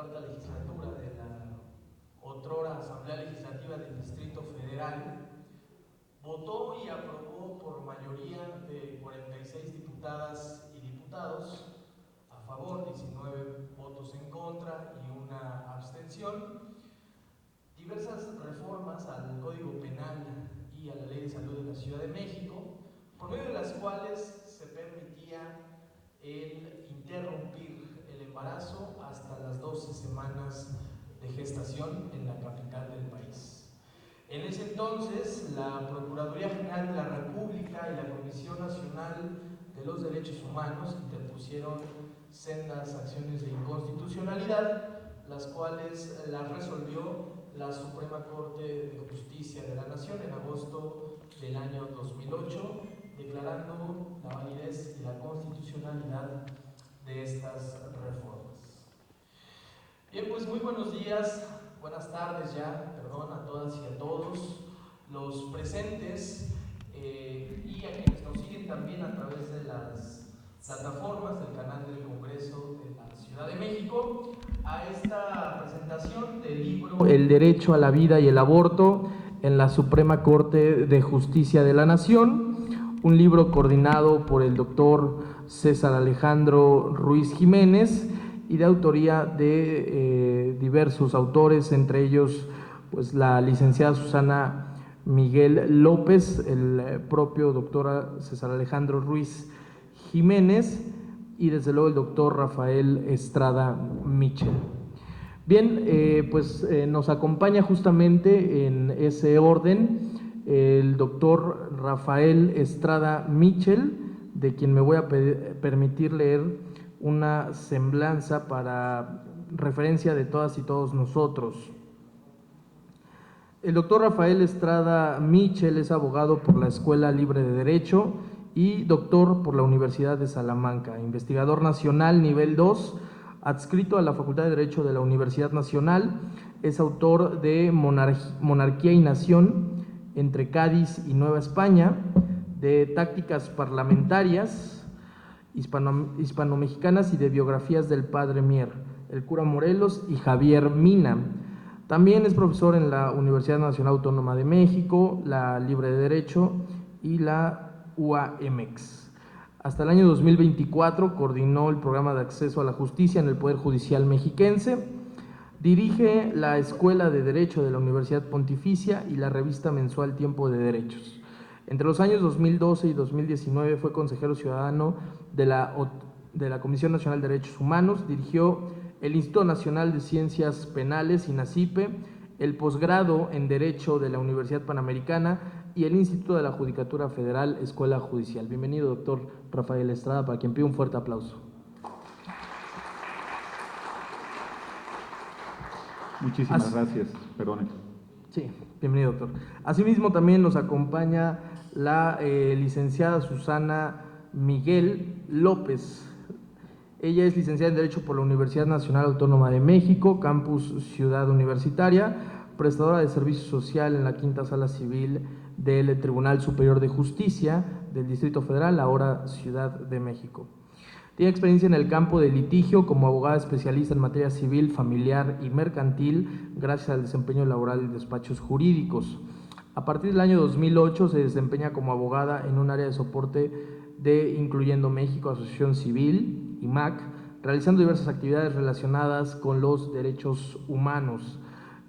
cuarta legislatura de la otrora Asamblea Legislativa del Distrito Federal, votó y aprobó por mayoría de 46 diputadas y diputados, a favor 19 votos en contra y una abstención, diversas reformas al Código Penal y a la Ley de Salud de la Ciudad de México, por medio de las cuales se permitía el interrumpir el embarazo hasta las 12 semanas de gestación en la capital del país. En ese entonces, la Procuraduría General de la República y la Comisión Nacional de los Derechos Humanos interpusieron sendas acciones de inconstitucionalidad, las cuales las resolvió la Suprema Corte de Justicia de la Nación en agosto del año 2008, declarando la validez y la constitucionalidad de estas reformas. Bien, pues muy buenos días, buenas tardes ya, perdón, a todas y a todos los presentes y a quienes nos siguen también a través de las plataformas del canal del Congreso de la Ciudad de México, a esta presentación del libro El Derecho a la Vida y el Aborto en la Suprema Corte de Justicia de la Nación, un libro coordinado por el doctor César Alejandro Ruiz Jiménez y de autoría de diversos autores, entre ellos pues la licenciada Susana Miguel López, el propio doctor César Alejandro Ruiz Jiménez y desde luego el doctor Rafael Estrada Mitchell. Bien, nos acompaña justamente en ese orden el doctor Rafael Estrada Mitchell, de quien me voy a permitir leer una semblanza para referencia de todas y todos nosotros. El doctor Rafael Estrada Mitchell es abogado por la Escuela Libre de Derecho y doctor por la Universidad de Salamanca, investigador nacional nivel 2, adscrito a la Facultad de Derecho de la Universidad Nacional, es autor de Monarquía y Nación, entre Cádiz y Nueva España, de Tácticas Parlamentarias hispano-mexicanas y de biografías del Padre Mier, el cura Morelos y Javier Mina. También es profesor en la Universidad Nacional Autónoma de México, la Libre de Derecho y la UAMX. Hasta el año 2024 coordinó el programa de acceso a la justicia en el Poder Judicial mexiquense, dirige la Escuela de Derecho de la Universidad Pontificia y la revista mensual Tiempo de Derechos. Entre los años 2012 y 2019 fue consejero ciudadano de la Comisión Nacional de Derechos Humanos, dirigió el Instituto Nacional de Ciencias Penales, INACIPE, el posgrado en Derecho de la Universidad Panamericana y el Instituto de la Judicatura Federal, Escuela Judicial. Bienvenido, doctor Rafael Estrada, para quien pido un fuerte aplauso. Muchísimas gracias, perdone. Sí, bienvenido, doctor. Asimismo, también nos acompaña la licenciada Susana Miguel López. Ella es licenciada en Derecho por la Universidad Nacional Autónoma de México, Campus Ciudad Universitaria, prestadora de servicio social en la Quinta Sala Civil del Tribunal Superior de Justicia del Distrito Federal, ahora Ciudad de México. Tiene experiencia en el campo de litigio como abogada especialista en materia civil, familiar y mercantil, gracias al desempeño laboral en despachos jurídicos. A partir del año 2008 se desempeña como abogada en un área de soporte de Incluyendo México, Asociación Civil, IMAC, realizando diversas actividades relacionadas con los derechos humanos.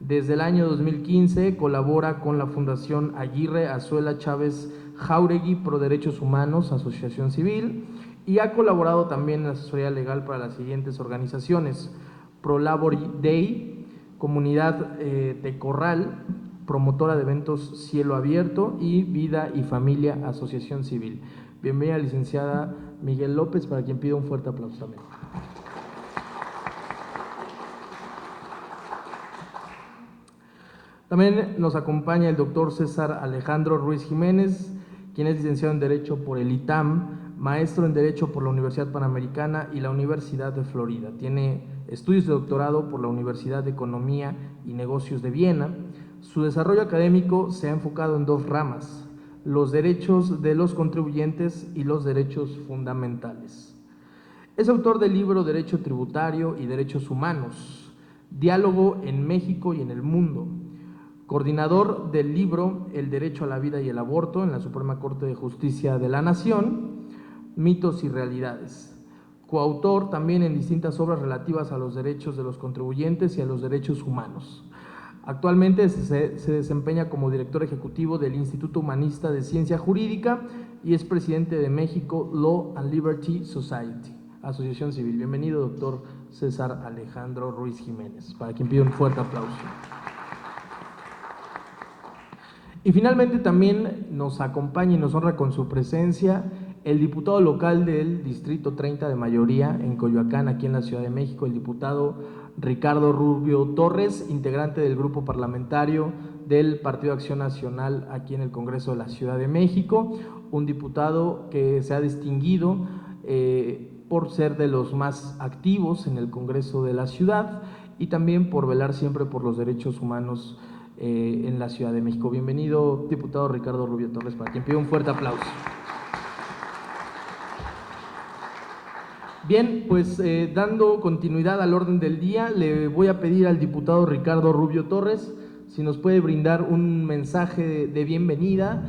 Desde el año 2015 colabora con la Fundación Aguirre Azuela Chávez Jauregui Pro Derechos Humanos, Asociación Civil, y ha colaborado también en asesoría legal para las siguientes organizaciones: Pro Labor Day, Comunidad de Corral, promotora de eventos Cielo Abierto y Vida y Familia, Asociación Civil. Bienvenida, licenciada Miguel López, para quien pido un fuerte aplauso también. También nos acompaña el doctor César Alejandro Ruiz Jiménez, quien es licenciado en Derecho por el ITAM, maestro en Derecho por la Universidad Panamericana y la Universidad de Florida. Tiene estudios de doctorado por la Universidad de Economía y Negocios de Viena. Su desarrollo académico se ha enfocado en dos ramas: los derechos de los contribuyentes y los derechos fundamentales. Es autor del libro Derecho Tributario y Derechos Humanos, Diálogo en México y en el mundo. Coordinador del libro El derecho a la vida y el aborto en la Suprema Corte de Justicia de la Nación, mitos y realidades. Coautor también en distintas obras relativas a los derechos de los contribuyentes y a los derechos humanos. Actualmente se desempeña como director ejecutivo del Instituto Humanista de Ciencia Jurídica y es presidente de México Law and Liberty Society, asociación civil. Bienvenido, doctor César Alejandro Ruiz Jiménez, para quien pido un fuerte aplauso. Y finalmente también nos acompaña y nos honra con su presencia el diputado local del Distrito 30 de mayoría en Coyoacán, aquí en la Ciudad de México, el diputado Ricardo Rubio Torres, integrante del grupo parlamentario del Partido Acción Nacional aquí en el Congreso de la Ciudad de México, un diputado que se ha distinguido por ser de los más activos en el Congreso de la ciudad y también por velar siempre por los derechos humanos en la Ciudad de México. Bienvenido, diputado Ricardo Rubio Torres, para quien pido un fuerte aplauso. Bien, pues dando continuidad al orden del día, le voy a pedir al diputado Ricardo Rubio Torres si nos puede brindar un mensaje de bienvenida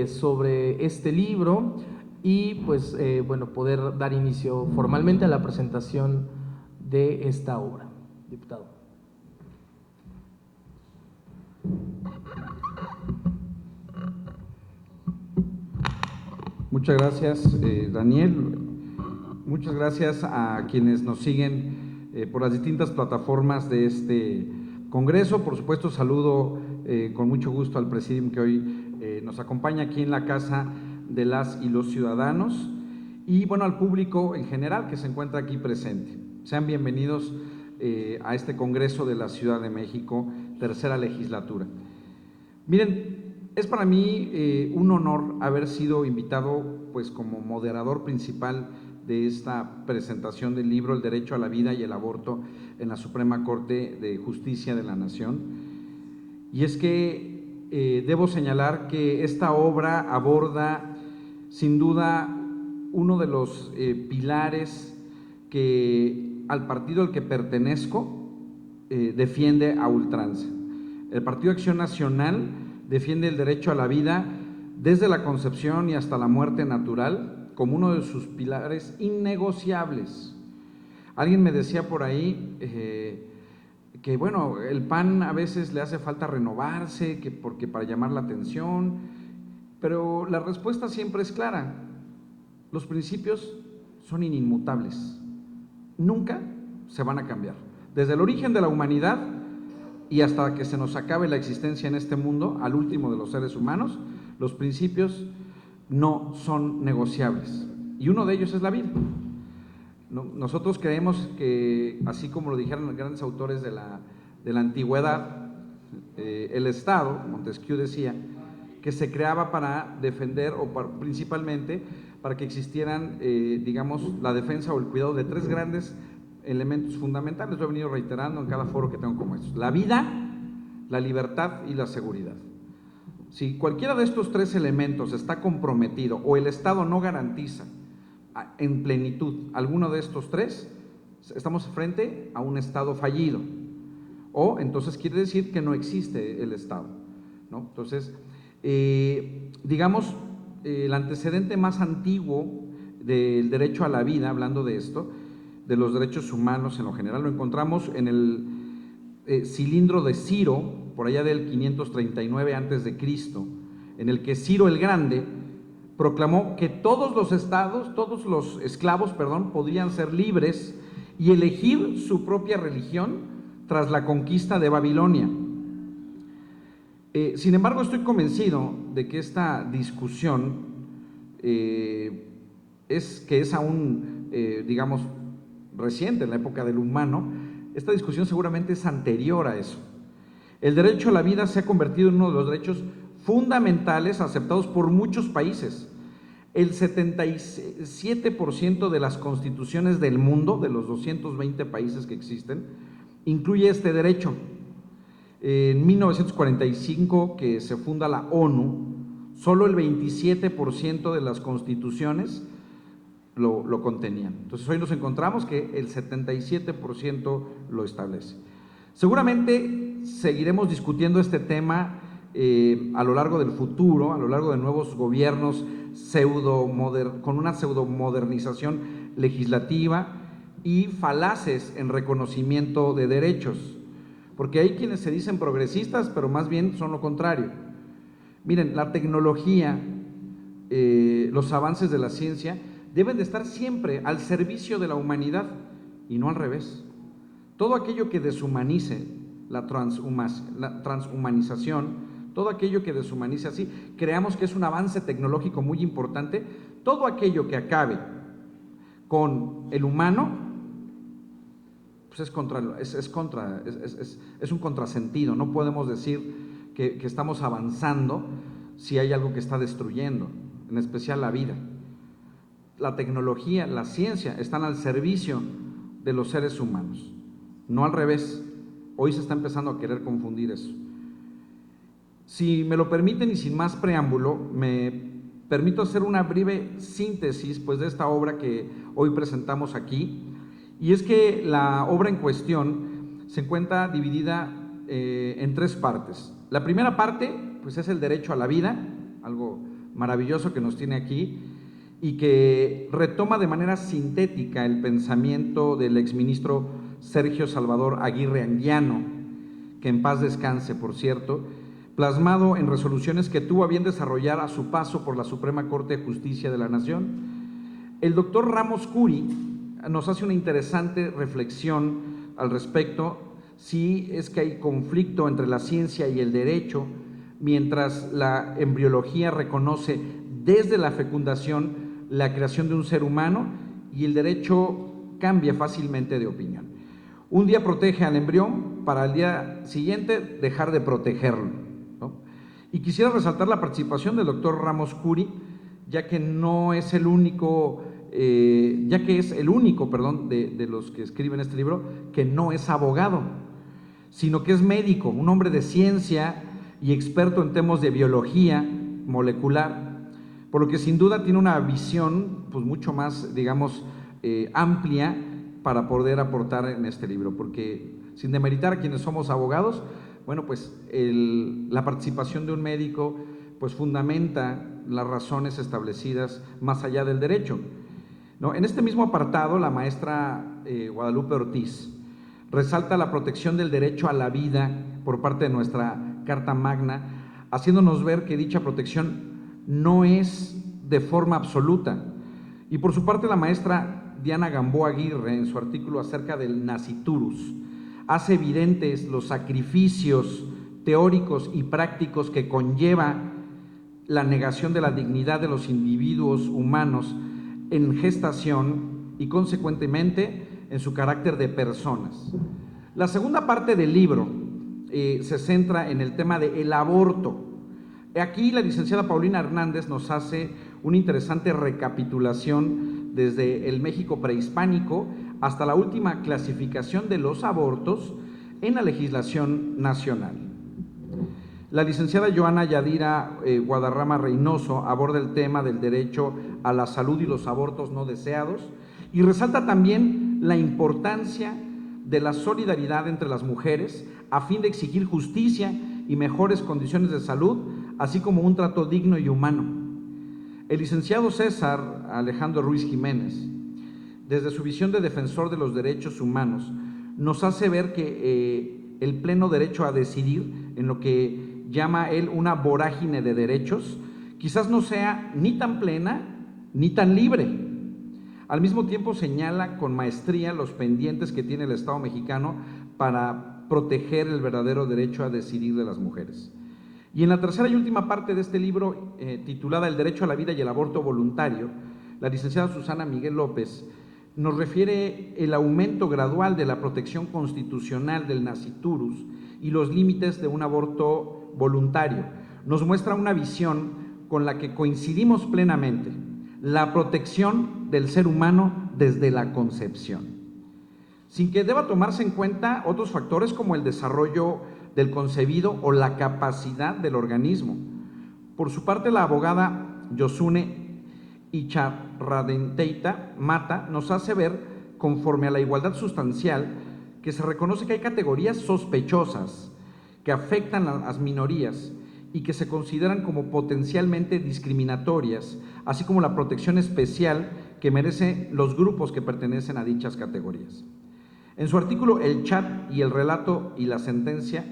sobre este libro y pues bueno, poder dar inicio formalmente a la presentación de esta obra. Diputado. Muchas gracias, Daniel. Muchas gracias a quienes nos siguen por las distintas plataformas de este congreso. Por supuesto, saludo con mucho gusto al presidium que hoy nos acompaña aquí en la Casa de las y los Ciudadanos y, bueno, al público en general que se encuentra aquí presente. Sean bienvenidos a este Congreso de la Ciudad de México, tercera legislatura. Miren, es para mí un honor haber sido invitado pues como moderador principal de esta presentación del libro El derecho a la vida y el aborto en la Suprema Corte de Justicia de la Nación. Y es que debo señalar que esta obra aborda sin duda uno de los pilares que al partido al que pertenezco defiende a ultranza. El Partido Acción Nacional defiende el derecho a la vida desde la concepción y hasta la muerte natural como uno de sus pilares innegociables. Alguien me decía por ahí que bueno, el PAN a veces le hace falta renovarse, porque para llamar la atención, pero la respuesta siempre es clara: los principios son inmutables, nunca se van a cambiar. Desde el origen de la humanidad y hasta que se nos acabe la existencia en este mundo, al último de los seres humanos, los principios no son negociables, y uno de ellos es la vida. Nosotros creemos que, así como lo dijeron los grandes autores de la antigüedad, el Estado, Montesquieu decía, que se creaba para defender principalmente para que existieran, digamos, la defensa o el cuidado de tres grandes elementos fundamentales. Lo he venido reiterando en cada foro que tengo como estos: la vida, la libertad y la seguridad. Si cualquiera de estos tres elementos está comprometido o el Estado no garantiza en plenitud alguno de estos tres, estamos frente a un Estado fallido, o entonces quiere decir que no existe el Estado, ¿no? Entonces, digamos, el antecedente más antiguo del derecho a la vida, hablando de esto, de los derechos humanos en lo general, lo encontramos en el cilindro de Ciro, por allá del 539 a.C., en el que Ciro el Grande proclamó que todos los esclavos, podrían ser libres y elegir su propia religión tras la conquista de Babilonia. Sin embargo, estoy convencido de que esta discusión es aún, digamos, reciente, en la época del humano. Esta discusión seguramente es anterior a eso. El derecho a la vida se ha convertido en uno de los derechos fundamentales aceptados por muchos países. El 77% de las constituciones del mundo, de los 220 países que existen, incluye este derecho. En 1945, que se funda la ONU, solo el 27% de las constituciones lo contenían. Entonces hoy nos encontramos que el 77% lo establece. Seguramente seguiremos discutiendo este tema a lo largo del futuro, a lo largo de nuevos gobiernos con una pseudomodernización legislativa y falaces en reconocimiento de derechos, porque hay quienes se dicen progresistas, pero más bien son lo contrario. Miren, la tecnología, los avances de la ciencia deben de estar siempre al servicio de la humanidad y no al revés. Todo aquello que deshumanice la transhumanización, todo aquello que deshumanice así, creamos que es un avance tecnológico muy importante. Todo aquello que acabe con el humano, pues es un contrasentido. No podemos decir que estamos avanzando si hay algo que está destruyendo, en especial la vida. La tecnología, la ciencia están al servicio de los seres humanos, no al revés. Hoy se está empezando a querer confundir eso. Si me lo permiten y sin más preámbulo, me permito hacer una breve síntesis pues, de esta obra que hoy presentamos aquí, y es que la obra en cuestión se encuentra dividida en 3 partes. La primera parte pues, es el derecho a la vida, algo maravilloso que nos tiene aquí, y que retoma de manera sintética el pensamiento del exministro Sergio Salvador Aguirre Anguiano, que en paz descanse, por cierto, plasmado en resoluciones que tuvo a bien desarrollar a su paso por la Suprema Corte de Justicia de la Nación. El doctor Ramos Curi nos hace una interesante reflexión al respecto, si es que hay conflicto entre la ciencia y el derecho, mientras la embriología reconoce desde la fecundación la creación de un ser humano y el derecho cambia fácilmente de opinión. Un día protege al embrión para al día siguiente dejar de protegerlo, ¿no? Y quisiera resaltar la participación del doctor Ramos Curi, ya que es el único de los que escriben este libro que no es abogado, sino que es médico, un hombre de ciencia y experto en temas de biología molecular, por lo que sin duda tiene una visión pues mucho más, digamos, amplia para poder aportar en este libro, porque sin demeritar a quienes somos abogados, bueno, pues la participación de un médico pues fundamenta las razones establecidas más allá del derecho, ¿no? En este mismo apartado, la maestra Guadalupe Ortiz resalta la protección del derecho a la vida por parte de nuestra Carta Magna, haciéndonos ver que dicha protección no es de forma absoluta. Y por su parte, la maestra Diana Gamboa Aguirre, en su artículo acerca del nasciturus, hace evidentes los sacrificios teóricos y prácticos que conlleva la negación de la dignidad de los individuos humanos en gestación y, consecuentemente, en su carácter de personas. La segunda parte del libro se centra en el tema del aborto. Aquí la licenciada Paulina Hernández nos hace una interesante recapitulación desde el México prehispánico hasta la última clasificación de los abortos en la legislación nacional. La licenciada Joana Yadira Guadarrama Reynoso aborda el tema del derecho a la salud y los abortos no deseados y resalta también la importancia de la solidaridad entre las mujeres a fin de exigir justicia y mejores condiciones de salud, así como un trato digno y humano. El licenciado César Alejandro Ruiz Jiménez, desde su visión de defensor de los derechos humanos, nos hace ver que el pleno derecho a decidir, en lo que llama él una vorágine de derechos, quizás no sea ni tan plena ni tan libre. Al mismo tiempo señala con maestría los pendientes que tiene el Estado mexicano para proteger el verdadero derecho a decidir de las mujeres. Y en la tercera y última parte de este libro, titulada El derecho a la vida y el aborto voluntario, la licenciada Susana Miguel López nos refiere el aumento gradual de la protección constitucional del nasciturus y los límites de un aborto voluntario. Nos muestra una visión con la que coincidimos plenamente: la protección del ser humano desde la concepción, sin que deba tomarse en cuenta otros factores como el desarrollo del concebido o la capacidad del organismo. Por su parte, la abogada Yosune Icharradenteita Mata nos hace ver, conforme a la igualdad sustancial, que se reconoce que hay categorías sospechosas que afectan a las minorías y que se consideran como potencialmente discriminatorias, así como la protección especial que merecen los grupos que pertenecen a dichas categorías. En su artículo El chat y el relato y la sentencia,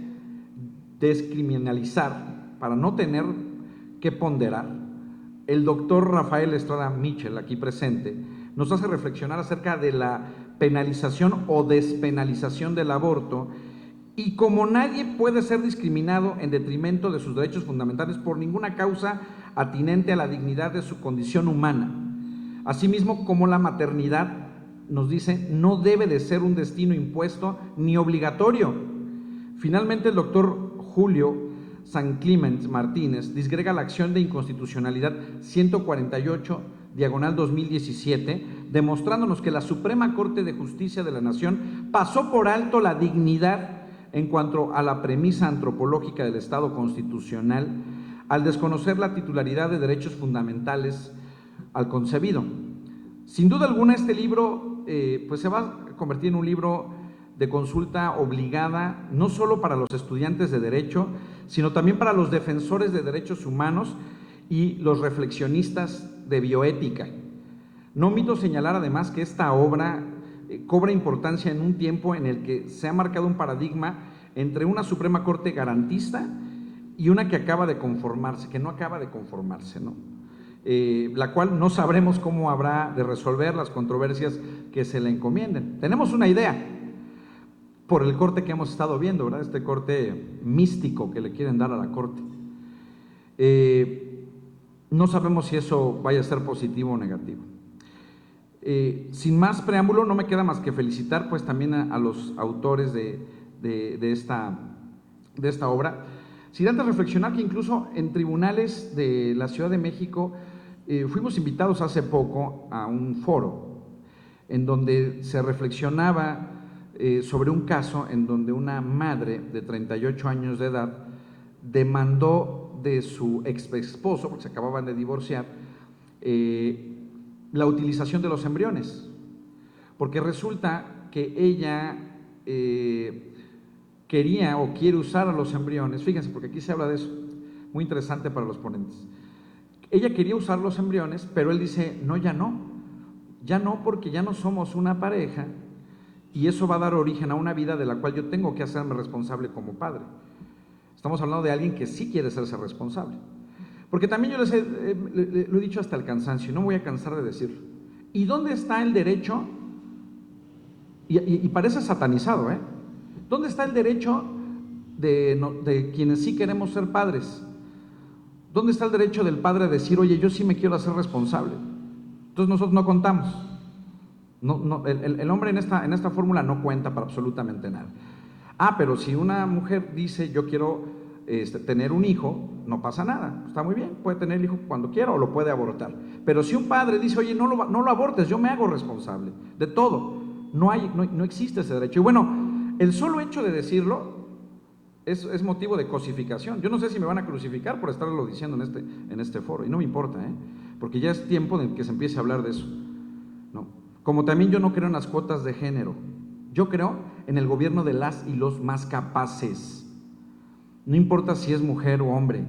descriminalizar para no tener que ponderar, el doctor Rafael Estrada Mitchell, aquí presente, nos hace reflexionar acerca de la penalización o despenalización del aborto y como nadie puede ser discriminado en detrimento de sus derechos fundamentales por ninguna causa atinente a la dignidad de su condición humana. Asimismo, como la maternidad, nos dice, no debe de ser un destino impuesto ni obligatorio. Finalmente, el doctor Julio San Clement Martínez disgrega la acción de inconstitucionalidad 148/2017, demostrándonos que la Suprema Corte de Justicia de la Nación pasó por alto la dignidad en cuanto a la premisa antropológica del Estado constitucional al desconocer la titularidad de derechos fundamentales al concebido. Sin duda alguna, este libro pues se va a convertir en un libro de consulta obligada, no solo para los estudiantes de Derecho, sino también para los defensores de derechos humanos y los reflexionistas de bioética. No omito señalar además que esta obra cobra importancia en un tiempo en el que se ha marcado un paradigma entre una Suprema Corte garantista y una que acaba de conformarse, que no acaba de conformarse, ¿no? La cual no sabremos cómo habrá de resolver las controversias que se le encomienden. Tenemos una idea por el corte que hemos estado viendo, ¿verdad? Este corte místico que le quieren dar a la Corte. No sabemos si eso vaya a ser positivo o negativo. Sin más preámbulo, no me queda más que felicitar pues también a los autores de esta obra, sin antes reflexionar que incluso en tribunales de la Ciudad de México fuimos invitados hace poco a un foro en donde se reflexionaba sobre un caso en donde una madre de 38 años de edad demandó de su ex esposo, porque se acababan de divorciar, la utilización de los embriones, porque resulta que ella quería o quiere usar a los embriones, fíjense, porque aquí se habla de eso, muy interesante para los ponentes. Ella quería usar los embriones, pero él dice, no, ya no, porque ya no somos una pareja y eso va a dar origen a una vida de la cual yo tengo que hacerme responsable como padre. Estamos hablando de alguien que sí quiere hacerse responsable. Porque también yo lo he dicho hasta el cansancio, y no me voy a cansar de decirlo. ¿Y dónde está el derecho? Y parece satanizado, ¿eh? ¿Dónde está el derecho de quienes sí queremos ser padres? ¿Dónde está el derecho del padre a decir, oye, yo sí me quiero hacer responsable? Entonces nosotros no contamos. El hombre en esta fórmula no cuenta para absolutamente nada. Pero si una mujer dice, yo quiero tener un hijo, no pasa nada, está muy bien, puede tener el hijo cuando quiera o lo puede abortar. Pero si un padre dice, oye, no lo abortes, yo me hago responsable de todo, no existe ese derecho. Y bueno, el solo hecho de decirlo es motivo de cosificación. Yo no sé si me van a crucificar por estarlo diciendo en este foro, y no me importa, porque ya es tiempo de que se empiece a hablar de eso, ¿no? Como también yo no creo en las cuotas de género, yo creo en el gobierno de las y los más capaces. No importa si es mujer o hombre,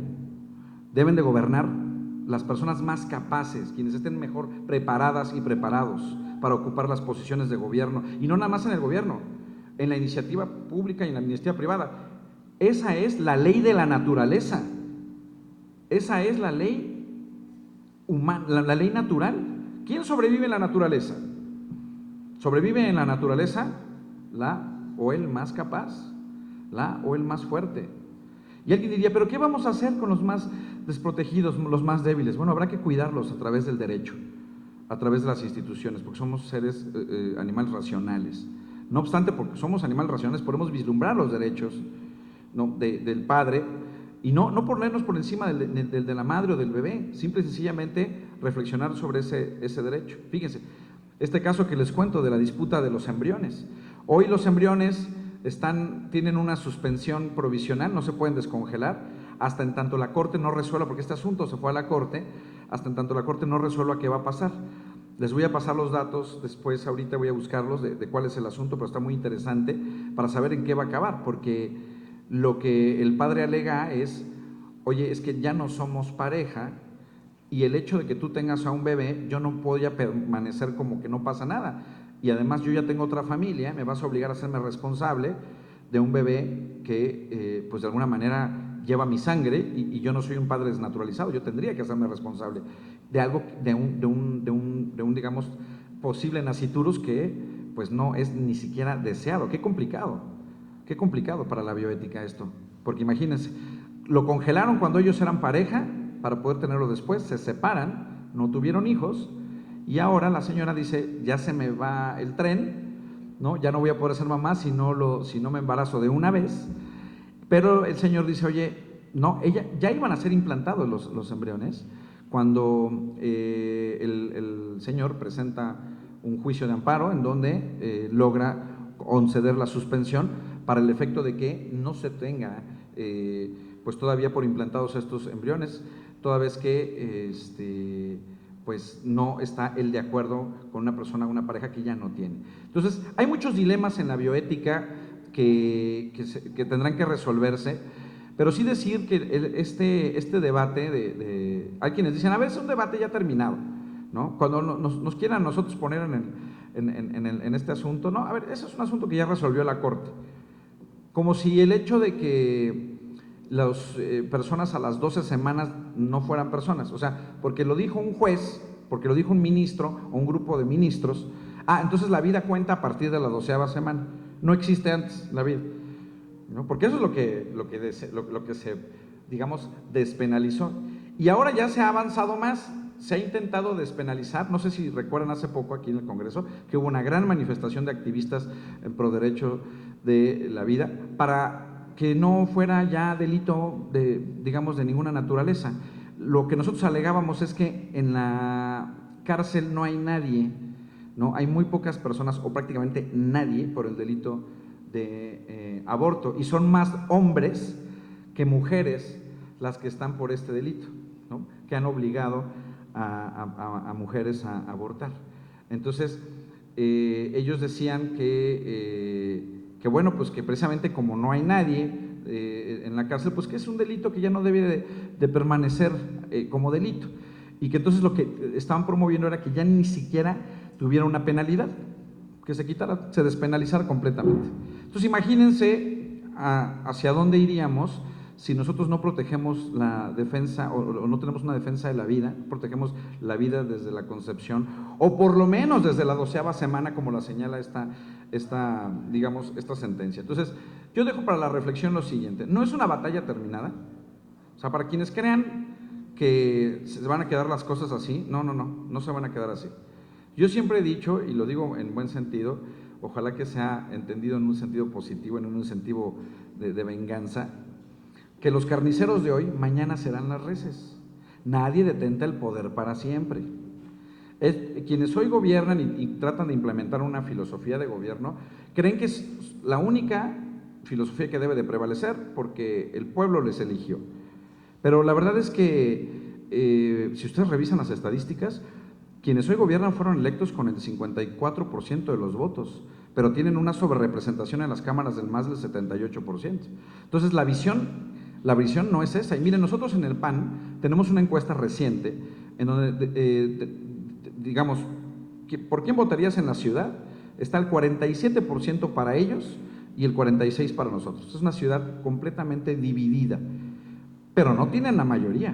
deben de gobernar las personas más capaces, quienes estén mejor preparadas y preparados para ocupar las posiciones de gobierno, y no nada más en el gobierno, en la iniciativa pública y en la iniciativa privada. Esa es la ley de la naturaleza, esa es la ley humana, la ley natural. ¿Quién sobrevive en la naturaleza? Sobrevive en la naturaleza la o el más capaz, la o el más fuerte. Y alguien diría, ¿pero qué vamos a hacer con los más desprotegidos, los más débiles? Bueno, habrá que cuidarlos a través del derecho, a través de las instituciones, porque somos seres, animales racionales. No obstante, porque somos animales racionales, podemos vislumbrar los derechos, ¿no?, del padre, y no ponernos por encima del de la madre o del bebé, simple y sencillamente reflexionar sobre ese derecho. Fíjense, este caso que les cuento de la disputa de los embriones. Hoy los embriones tienen una suspensión provisional, no se pueden descongelar, hasta en tanto la Corte no resuelva, porque este asunto se fue a la Corte, hasta en tanto la Corte no resuelva qué va a pasar. Les voy a pasar los datos después, ahorita voy a buscarlos de cuál es el asunto, pero está muy interesante para saber en qué va a acabar, porque lo que el padre alega es, oye, es que ya no somos pareja y el hecho de que tú tengas a un bebé, yo no podía permanecer como que no pasa nada. Y además yo ya tengo otra familia, me vas a obligar a hacerme responsable de un bebé que pues de alguna manera lleva mi sangre y yo no soy un padre desnaturalizado, yo tendría que hacerme responsable de algo, de un digamos, posible naciturus que pues no es ni siquiera deseado. Qué complicado para la bioética esto, porque imagínense, lo congelaron cuando ellos eran pareja para poder tenerlo después, se separan, no tuvieron hijos y ahora la señora dice, ya se me va el tren, ¿no? Ya no voy a poder ser mamá si no me embarazo de una vez. Pero el señor dice, oye, no, ya iban a ser implantados los embriones cuando el señor presenta un juicio de amparo en donde logra conceder la suspensión para el efecto de que no se tenga pues todavía por implantados estos embriones, toda vez que pues no está él de acuerdo con una persona, una pareja que ya no tiene. Entonces, hay muchos dilemas en la bioética que tendrán que resolverse, pero sí decir que este debate hay quienes dicen, a ver, es un debate ya terminado, ¿no? Cuando nos quieran nosotros poner en este asunto, no, a ver, ese es un asunto que ya resolvió la Corte, como si el hecho de que las personas a las 12 semanas no fueran personas, o sea, porque lo dijo un juez, porque lo dijo un ministro o un grupo de ministros, entonces la vida cuenta a partir de la 12ª semana, no existe antes la vida, ¿no? Porque eso es lo que se, digamos, despenalizó. Y ahora ya se ha avanzado más, se ha intentado despenalizar, no sé si recuerdan hace poco aquí en el Congreso, que hubo una gran manifestación de activistas en pro derecho de la vida, para que no fuera ya delito digamos, de ninguna naturaleza. Lo que nosotros alegábamos es que en la cárcel no hay nadie, ¿no? Hay muy pocas personas o prácticamente nadie por el delito de aborto, y son más hombres que mujeres las que están por este delito, ¿no? Que han obligado a mujeres a abortar. Entonces, ellos decían que bueno, pues que precisamente como no hay nadie en la cárcel, pues que es un delito que ya no debe de permanecer como delito, y que entonces lo que estaban promoviendo era que ya ni siquiera tuviera una penalidad, que se quitara, se despenalizara completamente. Entonces imagínense hacia dónde iríamos si nosotros no protegemos la defensa o no tenemos una defensa de la vida, protegemos la vida desde la concepción, o por lo menos desde la 12ª semana, como la señala digamos, esta sentencia. Entonces, yo dejo para la reflexión lo siguiente: no es una batalla terminada, o sea, para quienes crean que se van a quedar las cosas así, no se van a quedar así. Yo siempre he dicho, y lo digo en buen sentido, ojalá que sea entendido en un sentido positivo, en un sentido de venganza, que los carniceros de hoy mañana serán las reses. Nadie detenta el poder para siempre. Quienes hoy gobiernan y tratan de implementar una filosofía de gobierno, creen que es la única filosofía que debe de prevalecer porque el pueblo les eligió. Pero la verdad es que si ustedes revisan las estadísticas, quienes hoy gobiernan fueron electos con el 54% de los votos, pero tienen una sobrerepresentación en las cámaras del más del 78%. Entonces la visión no es esa. Y miren, nosotros en el PAN tenemos una encuesta reciente en donde, digamos, ¿por quién votarías en la ciudad? Está el 47% para ellos y el 46% para nosotros. Es una ciudad completamente dividida, pero no tienen la mayoría.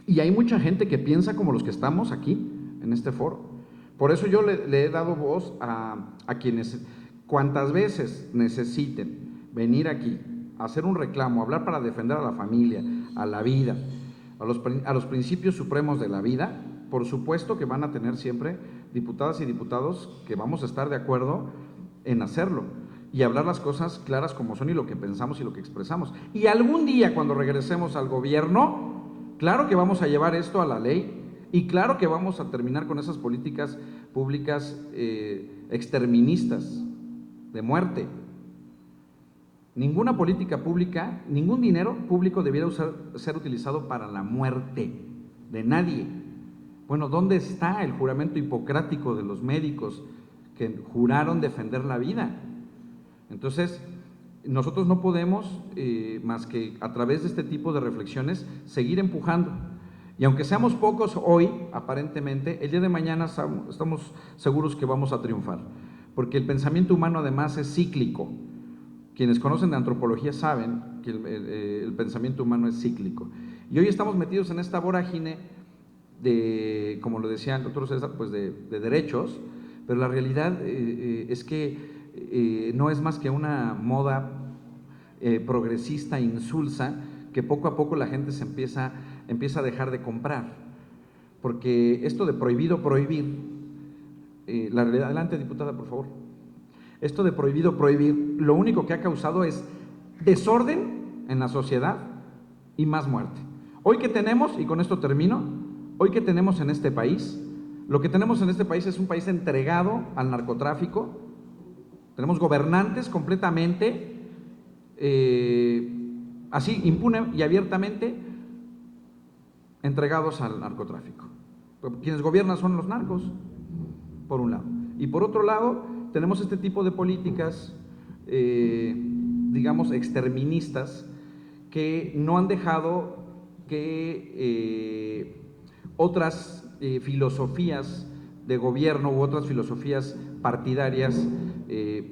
Y hay mucha gente que piensa como los que estamos aquí en este foro. Por eso yo le he dado voz a quienes, cuantas veces necesiten venir aquí, hacer un reclamo, hablar para defender a la familia, a la vida, a los principios supremos de la vida. Por supuesto que van a tener siempre diputadas y diputados que vamos a estar de acuerdo en hacerlo y hablar las cosas claras como son y lo que pensamos y lo que expresamos. Y algún día, cuando regresemos al gobierno, claro que vamos a llevar esto a la ley y claro que vamos a terminar con esas políticas públicas exterministas de muerte. Ninguna política pública, ningún dinero público debiera ser utilizado para la muerte de nadie. Bueno, ¿dónde está el juramento hipocrático de los médicos que juraron defender la vida? Entonces, nosotros no podemos, más que a través de este tipo de reflexiones, seguir empujando. Y aunque seamos pocos hoy, aparentemente, el día de mañana estamos seguros que vamos a triunfar, porque el pensamiento humano además es cíclico. Quienes conocen de antropología saben que el pensamiento humano es cíclico. Y hoy estamos metidos en esta vorágine de, como lo decía el doctor César, pues de derechos, pero la realidad es que no es más que una moda progresista, insulsa, que poco a poco la gente se empieza a dejar de comprar, porque esto de prohibido prohibir, la realidad, adelante diputada por favor, esto de prohibido prohibir, lo único que ha causado es desorden en la sociedad y más muerte. Hoy que tenemos, y con esto termino, hoy que tenemos en este país, lo que tenemos en este país es un país entregado al narcotráfico, tenemos gobernantes completamente así, impune y abiertamente entregados al narcotráfico. Quienes gobiernan son los narcos, por un lado. Y por otro lado, tenemos este tipo de políticas, digamos, exterministas, que no han dejado que otras filosofías de gobierno u otras filosofías partidarias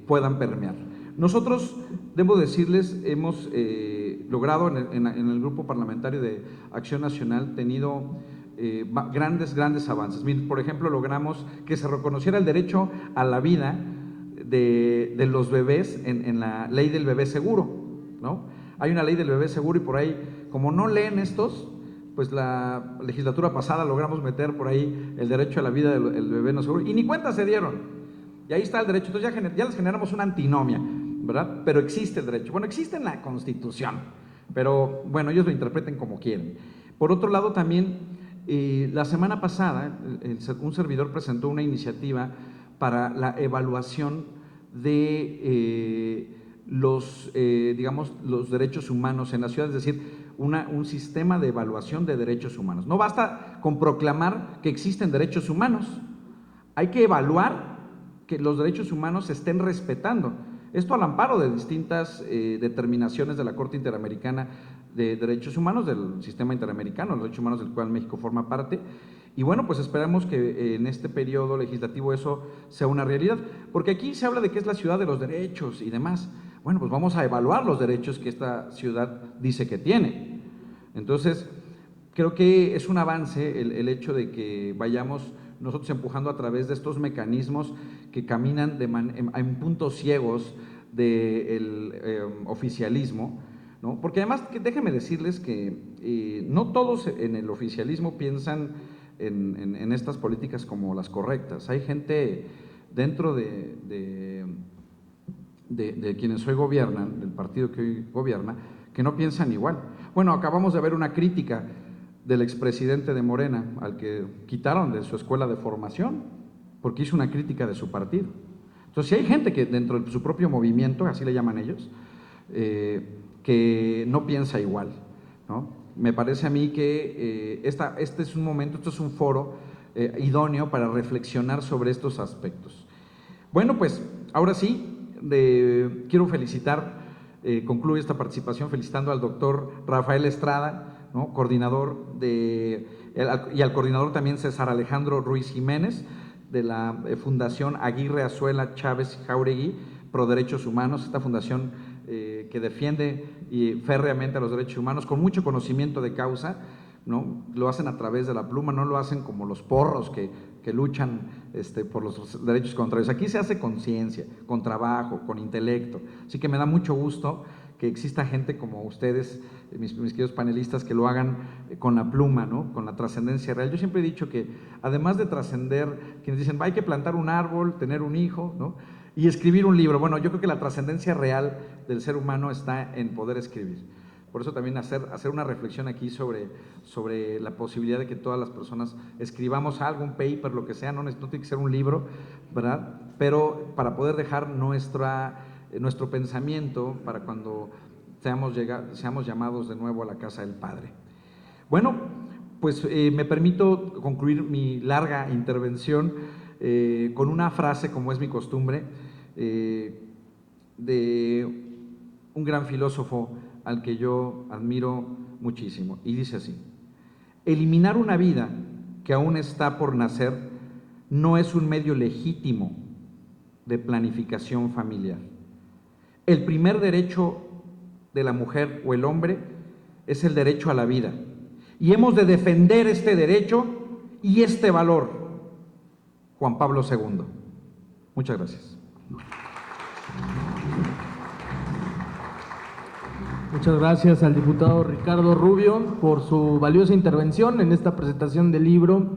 puedan permear. Nosotros, debo decirles, hemos logrado en el grupo parlamentario de Acción Nacional tenido grandes avances. Miren, por ejemplo, logramos que se reconociera el derecho a la vida de los bebés en la ley del bebé seguro, ¿no? Hay una ley del bebé seguro y por ahí, como no leen estos, pues la legislatura pasada logramos meter por ahí el derecho a la vida del bebé no seguro y ni cuenta se dieron. Y ahí está el derecho. Entonces ya les generamos una antinomia, ¿verdad? Pero existe el derecho. Bueno, existe en la Constitución, pero bueno, ellos lo interpreten como quieren. Por otro lado también, la semana pasada, un servidor presentó una iniciativa para la evaluación de digamos, los derechos humanos en la ciudad, es decir, un sistema de evaluación de derechos humanos. No basta con proclamar que existen derechos humanos, hay que evaluar que los derechos humanos se estén respetando. Esto al amparo de distintas determinaciones de la Corte Interamericana de Derechos Humanos, del Sistema Interamericano de Derechos Humanos, del cual México forma parte. Y bueno, pues esperamos que en este periodo legislativo eso sea una realidad, porque aquí se habla de que es la ciudad de los derechos y demás. Bueno, pues vamos a evaluar los derechos que esta ciudad dice que tiene. Entonces, creo que es un avance el hecho de que vayamos nosotros empujando a través de estos mecanismos que caminan en puntos ciegos del oficialismo, ¿no? Porque además, déjenme decirles que no todos en el oficialismo piensan en estas políticas como las correctas. Hay gente dentro de quienes hoy gobiernan, del partido que hoy gobierna, que no piensan igual. Bueno, acabamos de ver una crítica del expresidente de Morena, al que quitaron de su escuela de formación, porque hizo una crítica de su partido. Entonces, si hay gente que dentro de su propio movimiento, así le llaman ellos, que no piensa igual, ¿no? Me parece a mí que este es un momento, esto es un foro idóneo para reflexionar sobre estos aspectos. Bueno, pues ahora sí, quiero felicitar, concluyo esta participación felicitando al doctor Rafael Estrada, ¿no? Coordinador y al coordinador también César Alejandro Ruiz Jiménez, de la Fundación Aguirre Azuela Chávez Jauregui Pro Derechos Humanos, esta fundación que defiende férreamente a los derechos humanos con mucho conocimiento de causa, ¿no? Lo hacen a través de la pluma, no lo hacen como los porros que luchan por los derechos contrarios. Aquí se hace con ciencia, con trabajo, con intelecto. Así que me da mucho gusto que exista gente como ustedes, mis queridos panelistas, que lo hagan con la pluma, ¿no? Con la trascendencia real. Yo siempre he dicho que además de trascender, quienes dicen, hay que plantar un árbol, tener un hijo, ¿no? Y escribir un libro. Bueno, yo creo que la trascendencia real del ser humano está en poder escribir. Por eso también hacer una reflexión aquí sobre la posibilidad de que todas las personas escribamos algo, un paper, lo que sea, no tiene que ser un libro, ¿verdad? Pero para poder dejar nuestro pensamiento para cuando seamos llamados de nuevo a la casa del Padre. Bueno, pues me permito concluir mi larga intervención con una frase, como es mi costumbre, de un gran filósofo al que yo admiro muchísimo, y dice así: eliminar una vida que aún está por nacer no es un medio legítimo de planificación familiar. El primer derecho de la mujer o el hombre es el derecho a la vida, y hemos de defender este derecho y este valor. Juan Pablo II. Muchas gracias. Muchas gracias al diputado Ricardo Rubio por su valiosa intervención en esta presentación del libro.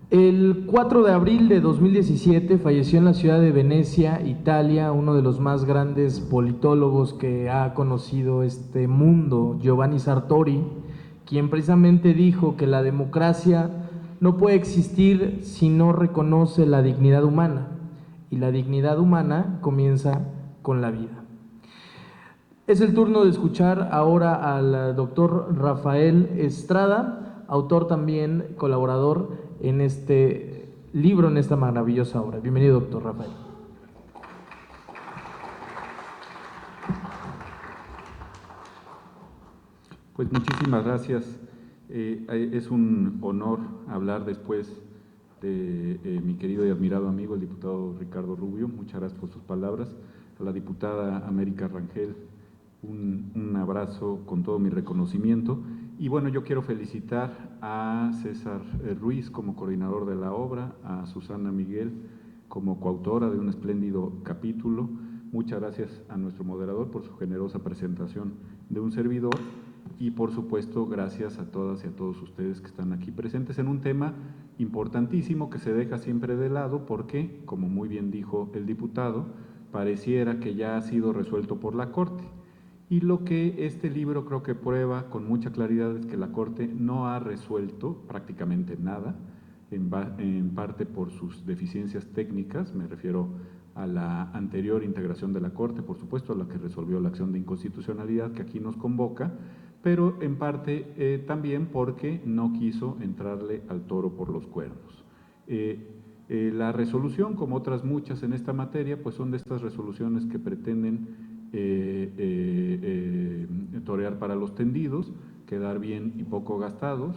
El 4 de abril de 2017 falleció en la ciudad de Venecia, Italia, uno de los más grandes politólogos que ha conocido este mundo, Giovanni Sartori, quien precisamente dijo que la democracia no puede existir si no reconoce la dignidad humana, y la dignidad humana comienza con la vida. Es el turno de escuchar ahora al doctor Rafael Estrada, autor también, colaborador en este libro, en esta maravillosa obra. Bienvenido, doctor Rafael. Pues muchísimas gracias. Es un honor hablar después de mi querido y admirado amigo, el diputado Ricardo Rubio. Muchas gracias por sus palabras. A la diputada América Rangel, un abrazo con todo mi reconocimiento. Y bueno, yo quiero felicitar a César Ruiz como coordinador de la obra, a Susana Miguel como coautora de un espléndido capítulo. Muchas gracias a nuestro moderador por su generosa presentación de un servidor, y por supuesto gracias a todas y a todos ustedes que están aquí presentes en un tema importantísimo que se deja siempre de lado porque, como muy bien dijo el diputado, pareciera que ya ha sido resuelto por la Corte. Y lo que este libro creo que prueba con mucha claridad es que la Corte no ha resuelto prácticamente nada, en parte por sus deficiencias técnicas. Me refiero a la anterior integración de la Corte, por supuesto, a la que resolvió la acción de inconstitucionalidad que aquí nos convoca, pero en parte también porque no quiso entrarle al toro por los cuernos. La resolución, como otras muchas en esta materia, pues son de estas resoluciones que pretenden torear para los tendidos, quedar bien y poco gastados.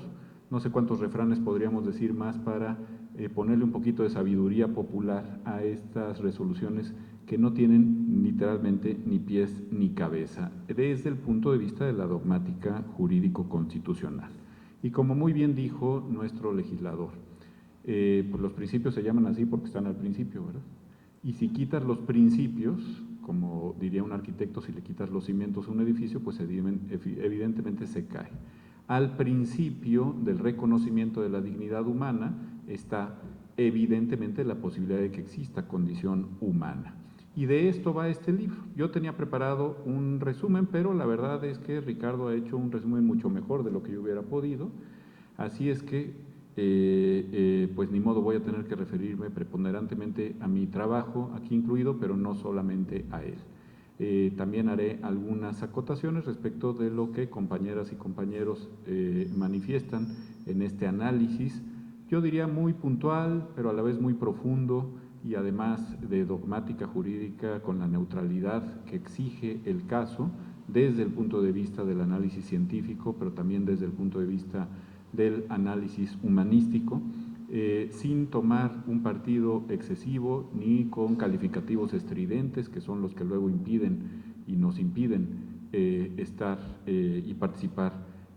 No sé cuántos refranes podríamos decir más para ponerle un poquito de sabiduría popular a estas resoluciones que no tienen literalmente ni pies ni cabeza desde el punto de vista de la dogmática jurídico-constitucional. Y como muy bien dijo nuestro legislador, pues los principios se llaman así porque están al principio, ¿verdad? Y si quitas los principios, como diría un arquitecto, si le quitas los cimientos a un edificio, pues evidentemente se cae. Al principio del reconocimiento de la dignidad humana está evidentemente la posibilidad de que exista condición humana. Y de esto va este libro. Yo tenía preparado un resumen, pero la verdad es que Ricardo ha hecho un resumen mucho mejor de lo que yo hubiera podido. Así es que pues ni modo, voy a tener que referirme preponderantemente a mi trabajo aquí incluido, pero no solamente a él. También haré algunas acotaciones respecto de lo que compañeras y compañeros manifiestan en este análisis, yo diría muy puntual, pero a la vez muy profundo y además de dogmática jurídica con la neutralidad que exige el caso desde el punto de vista del análisis científico, pero también desde el punto de vista del análisis humanístico, sin tomar un partido excesivo ni con calificativos estridentes que son los que luego impiden y nos impiden estar y participar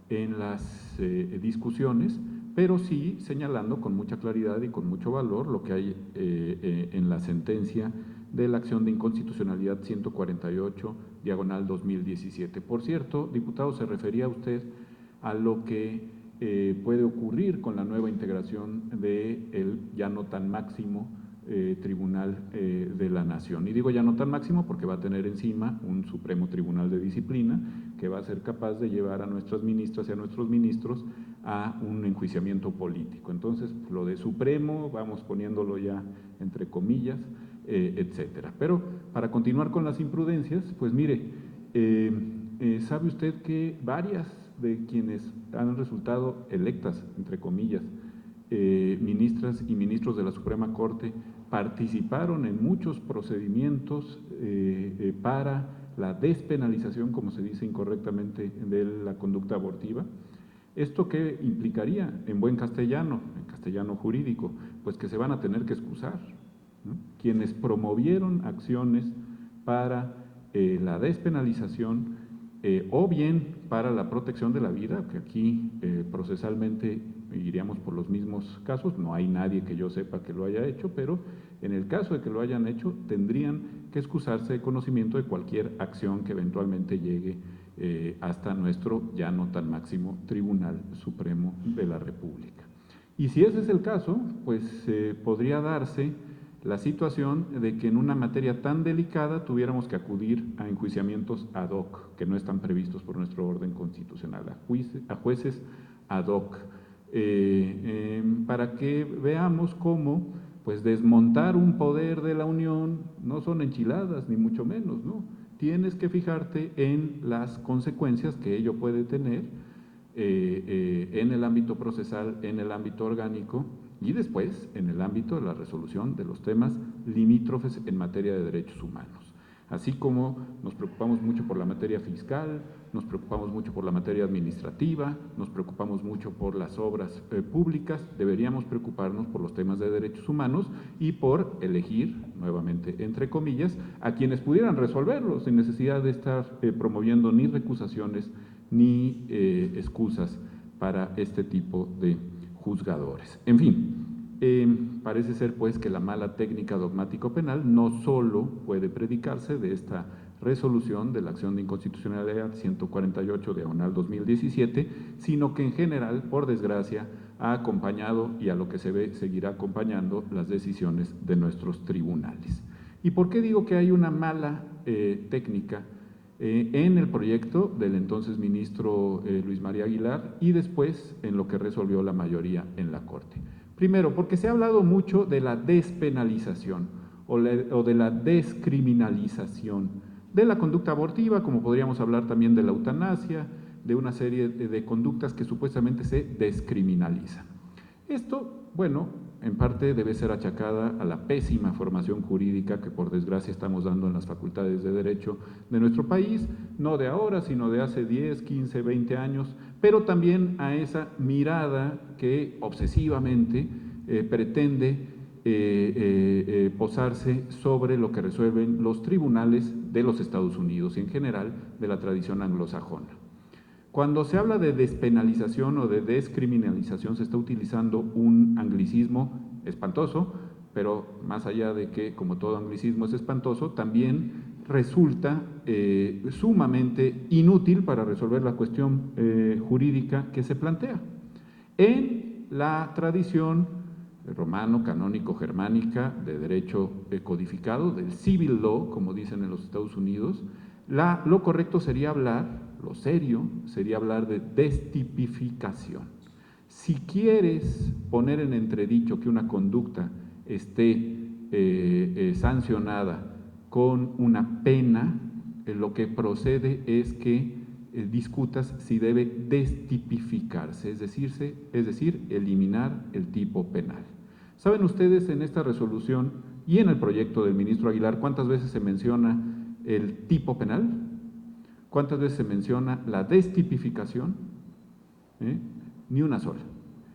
en las discusiones, pero sí señalando con mucha claridad y con mucho valor lo que hay en la sentencia de la acción de inconstitucionalidad 148/2017. Por cierto, diputado, se refería usted a lo que puede ocurrir con la nueva integración del ya no tan máximo Tribunal de la Nación. Y digo ya no tan máximo porque va a tener encima un Supremo Tribunal de Disciplina que va a ser capaz de llevar a nuestras ministras y a nuestros ministros a un enjuiciamiento político. Entonces, lo de Supremo, vamos poniéndolo ya entre comillas, etcétera. Pero para continuar con las imprudencias, pues mire, sabe usted que varias de quienes han resultado electas, entre comillas, ministras y ministros de la Suprema Corte, participaron en muchos procedimientos para la despenalización, como se dice incorrectamente, de la conducta abortiva. ¿Esto qué implicaría en buen castellano, en castellano jurídico? Pues que se van a tener que excusar, ¿no? Quienes promovieron acciones para la despenalización o bien para la protección de la vida, que aquí procesalmente iríamos por los mismos casos, no hay nadie que yo sepa que lo haya hecho, pero en el caso de que lo hayan hecho, tendrían que excusarse de conocimiento de cualquier acción que eventualmente llegue hasta nuestro ya no tan máximo Tribunal Supremo de la República. Y si ese es el caso, pues podría darse la situación de que en una materia tan delicada tuviéramos que acudir a enjuiciamientos ad hoc, que no están previstos por nuestro orden constitucional, a jueces ad hoc, para que veamos cómo pues desmontar un poder de la Unión no son enchiladas, ni mucho menos, ¿no? Tienes que fijarte en las consecuencias que ello puede tener en el ámbito procesal, en el ámbito orgánico y después en el ámbito de la resolución de los temas limítrofes en materia de derechos humanos. Así como nos preocupamos mucho por la materia fiscal, nos preocupamos mucho por la materia administrativa, nos preocupamos mucho por las obras públicas, deberíamos preocuparnos por los temas de derechos humanos y por elegir, nuevamente entre comillas, a quienes pudieran resolverlos sin necesidad de estar promoviendo ni recusaciones ni excusas para este tipo de juzgadores. En fin, parece ser pues que la mala técnica dogmático-penal no solo puede predicarse de esta resolución de la acción de inconstitucionalidad 148/2017, sino que en general, por desgracia, ha acompañado y a lo que se ve seguirá acompañando las decisiones de nuestros tribunales. ¿Y por qué digo que hay una mala técnica en el proyecto del entonces ministro Luis María Aguilar y después en lo que resolvió la mayoría en la Corte? Primero, porque se ha hablado mucho de la despenalización o de la descriminalización de la conducta abortiva, como podríamos hablar también de la eutanasia, de una serie de conductas que supuestamente se descriminalizan. Esto, bueno, en parte debe ser achacada a la pésima formación jurídica que por desgracia estamos dando en las facultades de Derecho de nuestro país, no de ahora, sino de hace 10, 15, 20 años, pero también a esa mirada que obsesivamente pretende posarse sobre lo que resuelven los tribunales de los Estados Unidos y en general de la tradición anglosajona. Cuando se habla de despenalización o de descriminalización se está utilizando un anglicismo espantoso, pero más allá de que, como todo anglicismo es espantoso, también resulta sumamente inútil para resolver la cuestión jurídica que se plantea. En la tradición romano, canónico, germánica, de derecho codificado, del civil law, como dicen en los Estados Unidos, lo correcto sería hablar, lo serio, sería hablar de destipificación. Si quieres poner en entredicho que una conducta esté sancionada con una pena, lo que procede es que discutas si debe destipificarse, es decir, eliminar el tipo penal. ¿Saben ustedes en esta resolución y en el proyecto del ministro Aguilar cuántas veces se menciona el tipo penal? ¿Cuántas veces se menciona la destipificación? Ni una sola.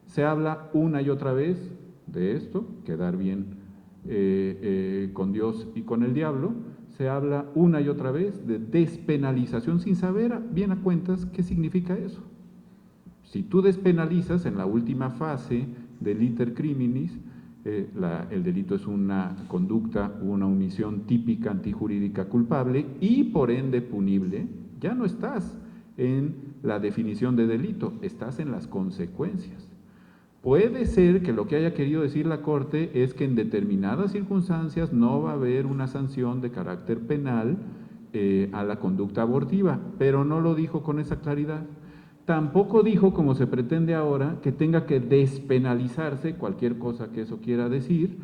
Se habla una y otra vez de esto, quedar bien con Dios y con el diablo. Se habla una y otra vez de despenalización sin saber bien a cuentas qué significa eso. Si tú despenalizas en la última fase del iter criminis, el delito es una conducta, una omisión típica antijurídica culpable y por ende punible, ya no estás en la definición de delito, estás en las consecuencias. Puede ser que lo que haya querido decir la Corte es que en determinadas circunstancias no va a haber una sanción de carácter penal a la conducta abortiva, pero no lo dijo con esa claridad. Tampoco dijo, como se pretende ahora, que tenga que despenalizarse, cualquier cosa que eso quiera decir,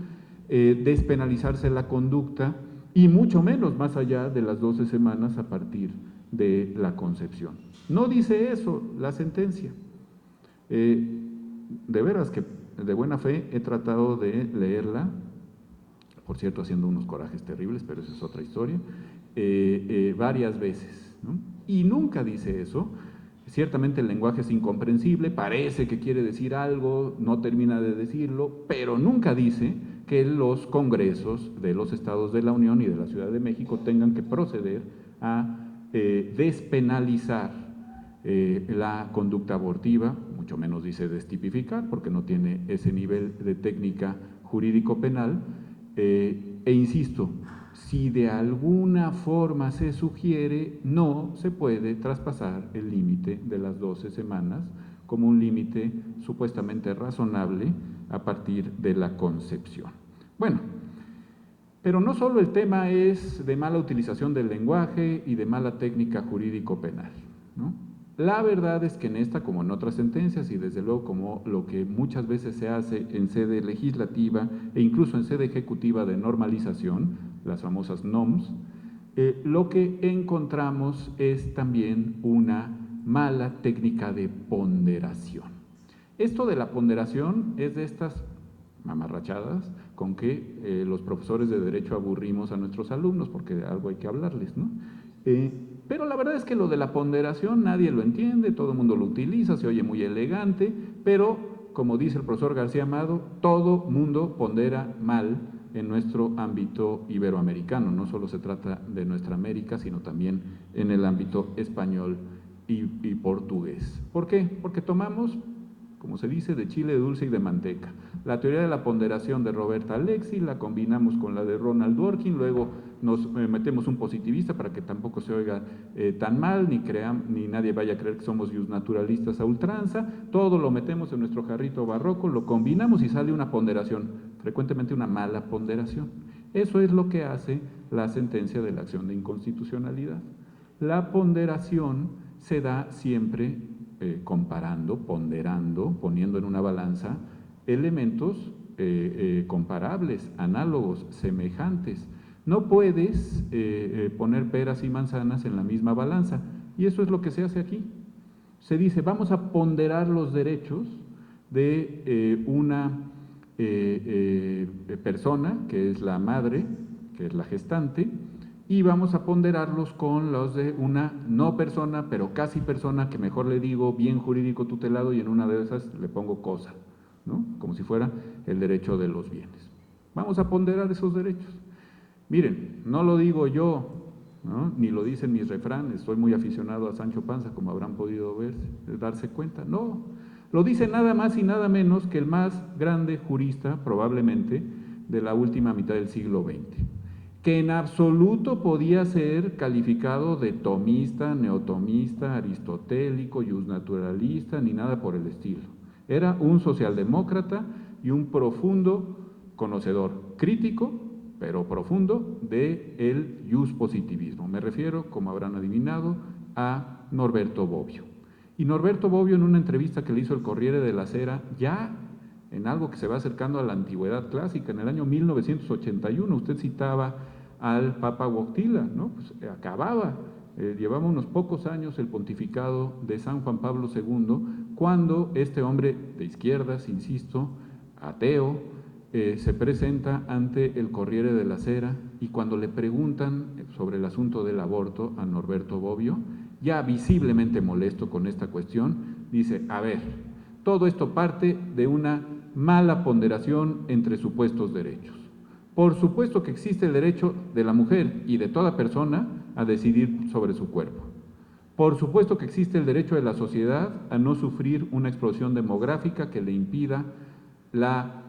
despenalizarse la conducta y mucho menos más allá de las 12 semanas a partir de la concepción. No dice eso la sentencia. De veras que de buena fe he tratado de leerla, por cierto haciendo unos corajes terribles, pero esa es otra historia, varias veces, ¿no? Y nunca dice eso. Ciertamente el lenguaje es incomprensible, parece que quiere decir algo, no termina de decirlo, pero nunca dice que los congresos de los estados de la Unión y de la Ciudad de México tengan que proceder a despenalizar la conducta abortiva, mucho menos dice destipificar, porque no tiene ese nivel de técnica jurídico-penal, e insisto, si de alguna forma se sugiere, no se puede traspasar el límite de las 12 semanas como un límite supuestamente razonable a partir de la concepción. Bueno, pero no solo el tema es de mala utilización del lenguaje y de mala técnica jurídico-penal, ¿no? La verdad es que en esta, como en otras sentencias, y desde luego como lo que muchas veces se hace en sede legislativa e incluso en sede ejecutiva de normalización, las famosas NOMS, lo que encontramos es también una mala técnica de ponderación. Esto de la ponderación es de estas mamarrachadas con que los profesores de Derecho aburrimos a nuestros alumnos, porque de algo hay que hablarles, ¿no? Pero la verdad es que lo de la ponderación nadie lo entiende, todo el mundo lo utiliza, se oye muy elegante, pero como dice el profesor García Amado, todo mundo pondera mal en nuestro ámbito iberoamericano, no solo se trata de nuestra América, sino también en el ámbito español y portugués. ¿Por qué? Porque tomamos, como se dice, de chile dulce y de manteca. La teoría de la ponderación de Roberta Alexi la combinamos con la de Ronald Dworkin, luego nos metemos un positivista para que tampoco se oiga tan mal, ni nadie vaya a creer que somos naturalistas a ultranza, todo lo metemos en nuestro jarrito barroco, lo combinamos y sale una ponderación, frecuentemente una mala ponderación. Eso es lo que hace la sentencia de la acción de inconstitucionalidad. La ponderación se da siempre comparando, ponderando, poniendo en una balanza elementos comparables, análogos, semejantes. No puedes poner peras y manzanas en la misma balanza, y eso es lo que se hace aquí. Se dice, vamos a ponderar los derechos de una persona, que es la madre, que es la gestante, y vamos a ponderarlos con los de una no persona, pero casi persona, que mejor le digo bien jurídico tutelado, y en una de esas le pongo cosa, ¿no? Como si fuera el derecho de los bienes. Vamos a ponderar esos derechos. Miren, no lo digo yo, ¿no? Ni lo dicen mis refranes, soy muy aficionado a Sancho Panza, como habrán podido darse cuenta, no, lo dice nada más y nada menos que el más grande jurista, probablemente, de la última mitad del siglo XX, que en absoluto podía ser calificado de tomista, neotomista, aristotélico, justnaturalista, ni nada por el estilo. Era un socialdemócrata y un profundo conocedor, crítico, pero profundo, del juspositivismo. Me refiero, como habrán adivinado, a Norberto Bobbio. Y Norberto Bobbio, en una entrevista que le hizo el Corriere della Sera, ya en algo que se va acercando a la antigüedad clásica, en el año 1981, usted citaba al Papa Wojtyla, ¿no? Pues acababa, llevaba unos pocos años el pontificado de San Juan Pablo II, cuando este hombre de izquierdas, insisto, ateo, se presenta ante el Corriere della Sera, y cuando le preguntan sobre el asunto del aborto a Norberto Bobbio, ya visiblemente molesto con esta cuestión, dice, a ver, todo esto parte de una mala ponderación entre supuestos derechos. Por supuesto que existe el derecho de la mujer y de toda persona a decidir sobre su cuerpo. Por supuesto que existe el derecho de la sociedad a no sufrir una explosión demográfica que le impida la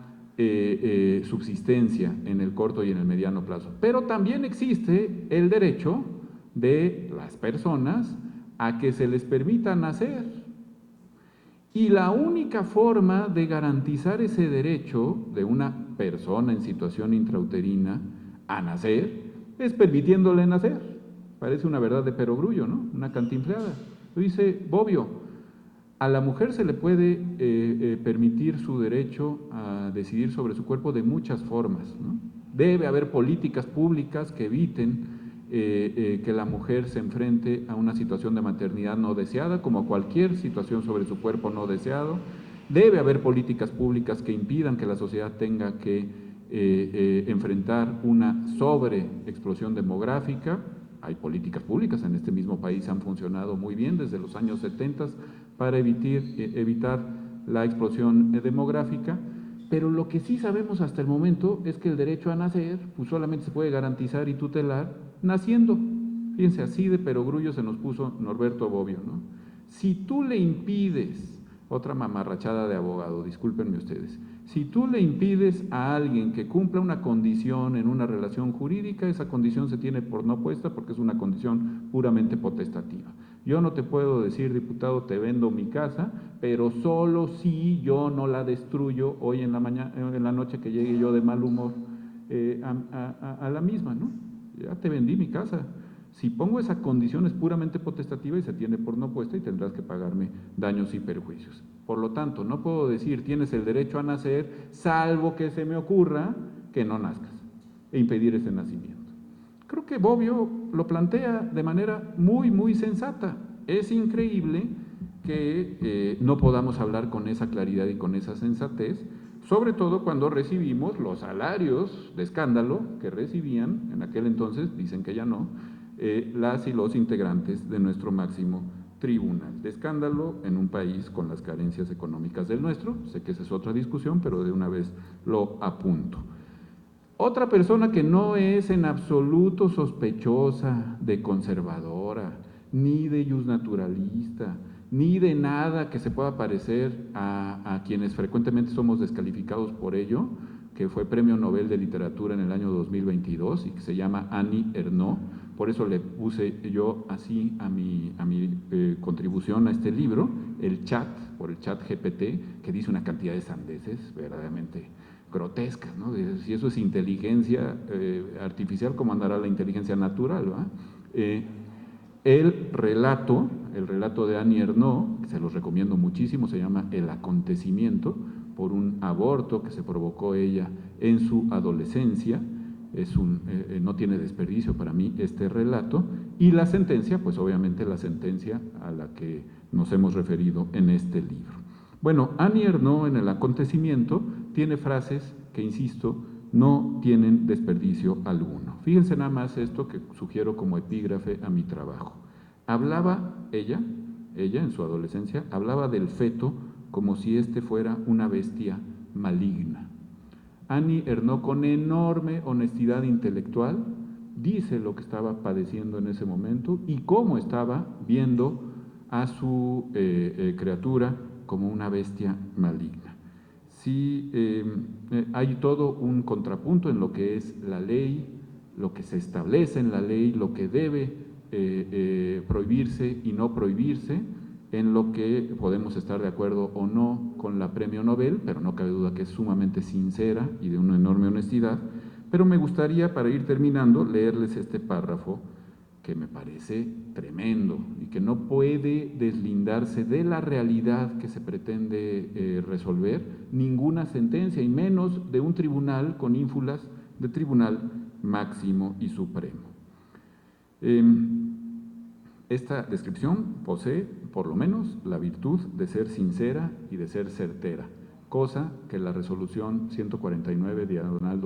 subsistencia en el corto y en el mediano plazo. Pero también existe el derecho de las personas a que se les permita nacer. Y la única forma de garantizar ese derecho de una persona en situación intrauterina a nacer es permitiéndole nacer. Parece una verdad de perogrullo, ¿no? Una cantinfleada. Lo dice Bobbio, a la mujer se le puede permitir su derecho a decidir sobre su cuerpo de muchas formas, ¿no? Debe haber políticas públicas que eviten que la mujer se enfrente a una situación de maternidad no deseada, como cualquier situación sobre su cuerpo no deseado. Debe haber políticas públicas que impidan que la sociedad tenga que enfrentar una sobreexplosión demográfica. Hay políticas públicas en este mismo país, han funcionado muy bien desde los años 70 para evitar la explosión demográfica. Pero lo que sí sabemos hasta el momento es que el derecho a nacer pues solamente se puede garantizar y tutelar naciendo. Fíjense, así de perogrullo se nos puso Norberto Bobbio, ¿no? Si tú le impides, otra mamarrachada de abogado, discúlpenme ustedes, si tú le impides a alguien que cumpla una condición en una relación jurídica, esa condición se tiene por no puesta porque es una condición puramente potestativa. Yo no te puedo decir, diputado, te vendo mi casa, pero solo si yo no la destruyo hoy en la noche que llegue yo de mal humor a la misma, ¿no? Ya te vendí mi casa. Si pongo esa condición es puramente potestativa y se tiene por no puesta y tendrás que pagarme daños y perjuicios. Por lo tanto, no puedo decir tienes el derecho a nacer, salvo que se me ocurra que no nazcas e impedir ese nacimiento. Creo que Bobbio lo plantea de manera muy, muy sensata. Es increíble que no podamos hablar con esa claridad y con esa sensatez, sobre todo cuando recibimos los salarios de escándalo que recibían, en aquel entonces, dicen que ya no, las y los integrantes de nuestro máximo tribunal de escándalo en un país con las carencias económicas del nuestro. Sé que esa es otra discusión, pero de una vez lo apunto. Otra persona que no es en absoluto sospechosa de conservadora, ni de iusnaturalista, ni de nada que se pueda parecer a quienes frecuentemente somos descalificados por ello, que fue Premio Nobel de Literatura en el año 2022 y que se llama Annie Ernaux. Por eso le puse yo así a mi contribución a este libro, el chat, por el chat GPT, que dice una cantidad de sandeces verdaderamente grotescas, ¿no? Si eso es inteligencia artificial, ¿cómo andará la inteligencia natural, ¿va? El relato de Annie Ernaux, que se los recomiendo muchísimo, se llama El acontecimiento, por un aborto que se provocó ella en su adolescencia. No tiene desperdicio para mí este relato. Y la sentencia, pues obviamente la sentencia a la que nos hemos referido en este libro. Bueno, Annie Ernaux en El acontecimiento tiene frases que, insisto, no tienen desperdicio alguno. Fíjense nada más esto que sugiero como epígrafe a mi trabajo. Hablaba ella en su adolescencia, hablaba del feto como si éste fuera una bestia maligna. Annie Ernaux, con enorme honestidad intelectual, dice lo que estaba padeciendo en ese momento y cómo estaba viendo a su criatura como una bestia maligna. Sí, hay todo un contrapunto en lo que es la ley, lo que se establece en la ley, lo que debe prohibirse y no prohibirse, en lo que podemos estar de acuerdo o no con la Premio Nobel, pero no cabe duda que es sumamente sincera y de una enorme honestidad. Pero me gustaría, para ir terminando, leerles este párrafo que me parece tremendo y que no puede deslindarse de la realidad que se pretende resolver ninguna sentencia, y menos de un tribunal con ínfulas de tribunal máximo y supremo. Esta descripción posee, por lo menos, la virtud de ser sincera y de ser certera, cosa que la resolución 148, diagonal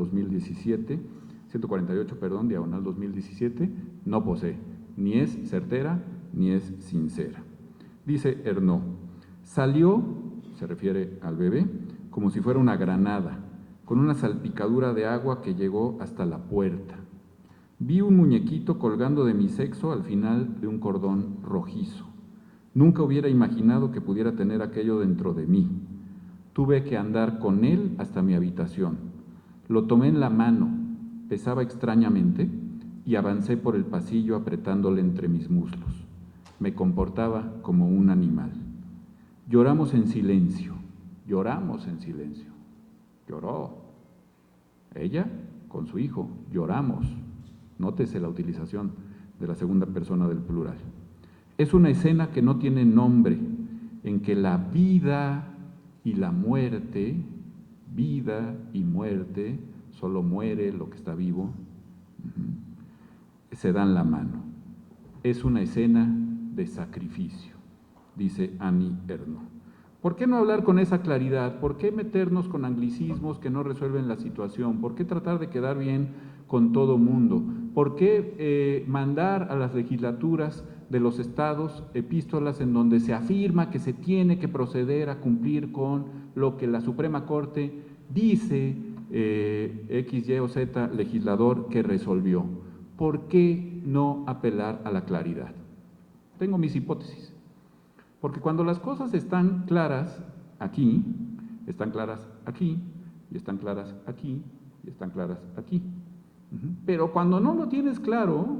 2017, no posee, ni es certera ni es sincera. Dice Ernaux, salió, se refiere al bebé, como si fuera una granada, con una salpicadura de agua que llegó hasta la puerta. Vi un muñequito colgando de mi sexo al final de un cordón rojizo. Nunca hubiera imaginado que pudiera tener aquello dentro de mí. Tuve que andar con él hasta mi habitación. Lo tomé en la mano, pesaba extrañamente, y avancé por el pasillo apretándole entre mis muslos. Me comportaba como un animal. Lloramos en silencio. Lloró. Ella con su hijo, lloramos. Nótese la utilización de la segunda persona del plural. Es una escena que no tiene nombre, en que la vida y muerte solo muere lo que está vivo, se dan la mano. Es una escena de sacrificio, dice Annie Ernaux. ¿Por qué no hablar con esa claridad? ¿Por qué meternos con anglicismos que no resuelven la situación? ¿Por qué tratar de quedar bien con todo mundo? ¿Por qué mandar a las legislaturas de los estados epístolas en donde se afirma que se tiene que proceder a cumplir con lo que la Suprema Corte dice X, Y o Z legislador que resolvió? ¿Por qué no apelar a la claridad? Tengo mis hipótesis. Porque cuando las cosas están claras aquí, están claras aquí, y están claras aquí, y están claras aquí. Pero cuando no lo tienes claro,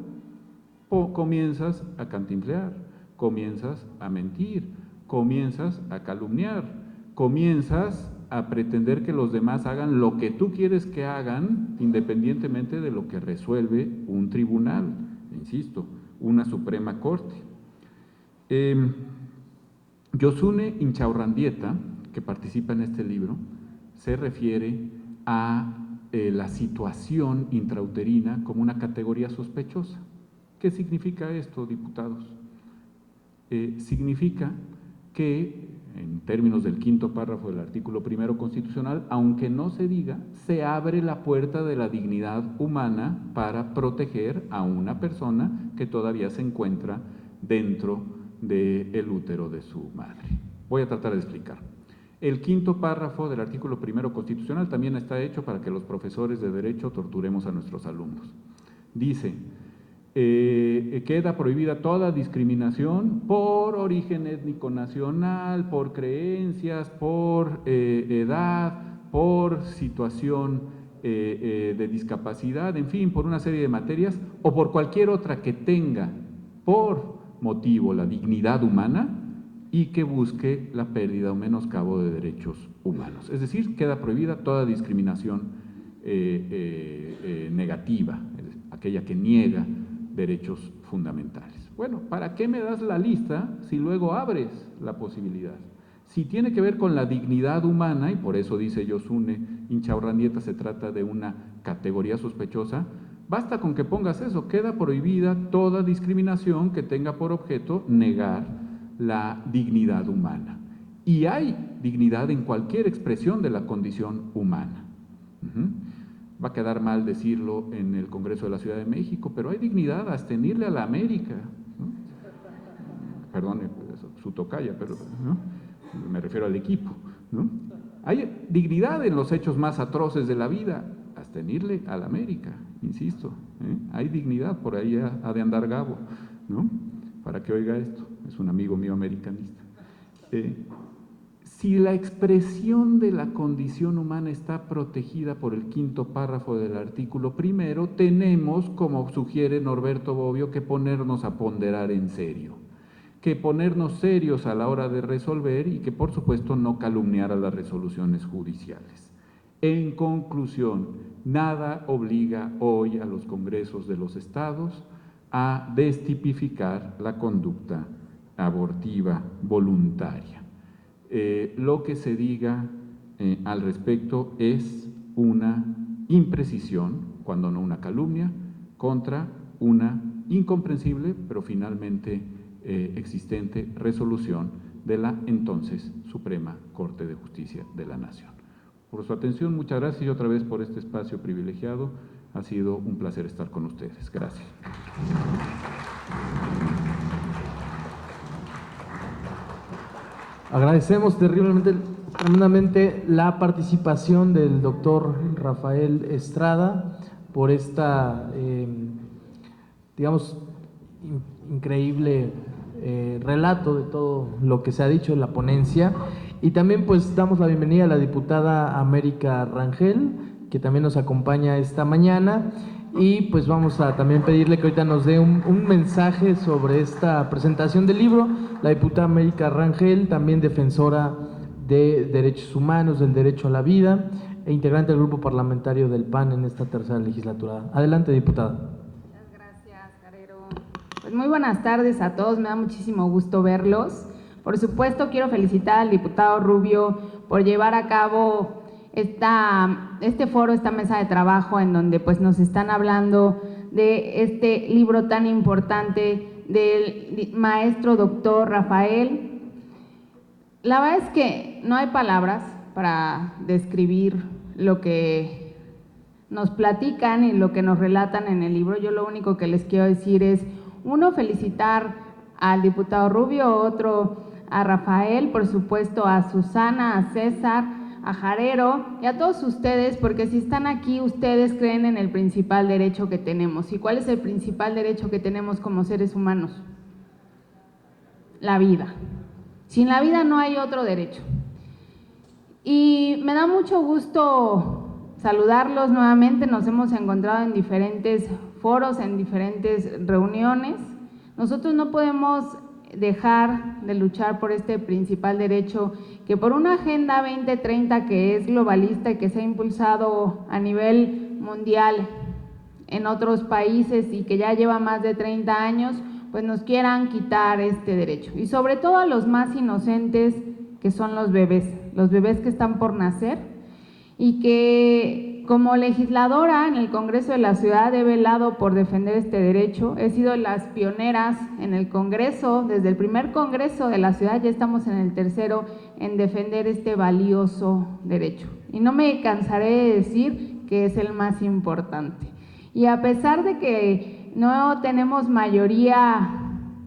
comienzas a cantinflear, comienzas a mentir, comienzas a calumniar, comienzas a pretender que los demás hagan lo que tú quieres que hagan, independientemente de lo que resuelve un tribunal, insisto, una Suprema Corte. Yosune Inchaurrandieta, que participa en este libro, se refiere a la situación intrauterina como una categoría sospechosa. ¿Qué significa esto, diputados? Significa que, en términos del quinto párrafo del artículo 1 constitucional, aunque no se diga, se abre la puerta de la dignidad humana para proteger a una persona que todavía se encuentra dentro del útero de su madre. Voy a tratar de explicar. El quinto párrafo del artículo 1 constitucional también está hecho para que los profesores de Derecho torturemos a nuestros alumnos. Dice, queda prohibida toda discriminación por origen étnico nacional, por creencias, por edad, por situación de discapacidad, en fin, por una serie de materias, o por cualquier otra que tenga por motivo la dignidad humana y que busque la pérdida o menoscabo de derechos humanos. Es decir, queda prohibida toda discriminación negativa, aquella que niega derechos fundamentales. Bueno, ¿para qué me das la lista si luego abres la posibilidad? Si tiene que ver con la dignidad humana, y por eso dice Yosune Inchaurrandieta, se trata de una categoría sospechosa, basta con que pongas eso, queda prohibida toda discriminación que tenga por objeto negar la dignidad humana. Y hay dignidad en cualquier expresión de la condición humana. Va a quedar mal decirlo en el Congreso de la Ciudad de México, pero hay dignidad hasta en irle a la América. Perdone su tocaya, pero me refiero al equipo. Hay dignidad en los hechos más atroces de la vida, hasta en irle a la América, insisto. Hay dignidad, por ahí ha de andar Gabo, para que oiga esto, es un amigo mío americanista. Si la expresión de la condición humana está protegida por el quinto párrafo del artículo 1, tenemos, como sugiere Norberto Bobbio, que ponernos a ponderar en serio, que ponernos serios a la hora de resolver y que, por supuesto, no calumniar a las resoluciones judiciales. En conclusión, nada obliga hoy a los congresos de los estados a destipificar la conducta abortiva voluntaria. Lo que se diga al respecto es una imprecisión, cuando no una calumnia, contra una incomprensible, pero finalmente existente resolución de la entonces Suprema Corte de Justicia de la Nación. Por su atención, muchas gracias y otra vez por este espacio privilegiado. Ha sido un placer estar con ustedes. Gracias. Agradecemos tremendamente la participación del doctor Rafael Estrada por esta, increíble relato de todo lo que se ha dicho en la ponencia. Y también pues damos la bienvenida a la diputada América Rangel, que también nos acompaña esta mañana. Y pues vamos a también pedirle que ahorita nos dé un mensaje sobre esta presentación del libro. La diputada América Rangel, también defensora de derechos humanos, del derecho a la vida, e integrante del grupo parlamentario del PAN en esta tercera legislatura. Adelante, diputada. Muchas gracias, Carrero. Pues muy buenas tardes a todos, me da muchísimo gusto verlos. Por supuesto, quiero felicitar al diputado Rubio por llevar a cabo este foro, esta mesa de trabajo en donde pues nos están hablando de este libro tan importante del maestro doctor Rafael. La verdad es que no hay palabras para describir lo que nos platican y lo que nos relatan en el libro. Yo lo único que les quiero decir es, uno, felicitar al diputado Rubio, otro a Rafael, por supuesto a Susana, a César, a Jarero y a todos ustedes, porque si están aquí, ustedes creen en el principal derecho que tenemos. ¿Y cuál es el principal derecho que tenemos como seres humanos? La vida. Sin la vida no hay otro derecho. Y me da mucho gusto saludarlos nuevamente. Nos hemos encontrado en diferentes foros, en diferentes reuniones. Nosotros no podemos dejar de luchar por este principal derecho, que por una Agenda 2030 que es globalista y que se ha impulsado a nivel mundial en otros países y que ya lleva más de 30 años, pues nos quieran quitar este derecho. Y sobre todo a los más inocentes, que son los bebés que están por nacer, y que como legisladora en el Congreso de la Ciudad he velado por defender este derecho. He sido las pioneras en el Congreso, desde el primer Congreso de la Ciudad, ya estamos en el tercero, en defender este valioso derecho. Y no me cansaré de decir que es el más importante. Y a pesar de que no tenemos mayoría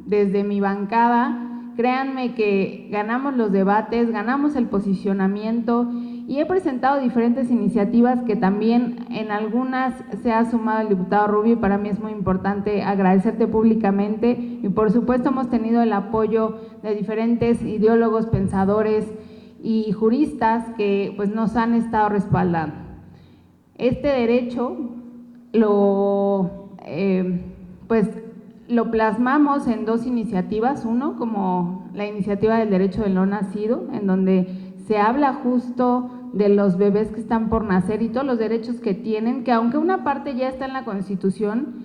desde mi bancada, créanme que ganamos los debates, ganamos el posicionamiento y he presentado diferentes iniciativas que también en algunas se ha sumado el diputado Rubio y para mí es muy importante agradecerte públicamente y por supuesto hemos tenido el apoyo de diferentes ideólogos, pensadores y juristas que pues nos han estado respaldando. Este derecho lo plasmamos en dos iniciativas, uno como la iniciativa del derecho del no nacido, en donde se habla justo de los bebés que están por nacer y todos los derechos que tienen, que aunque una parte ya está en la Constitución,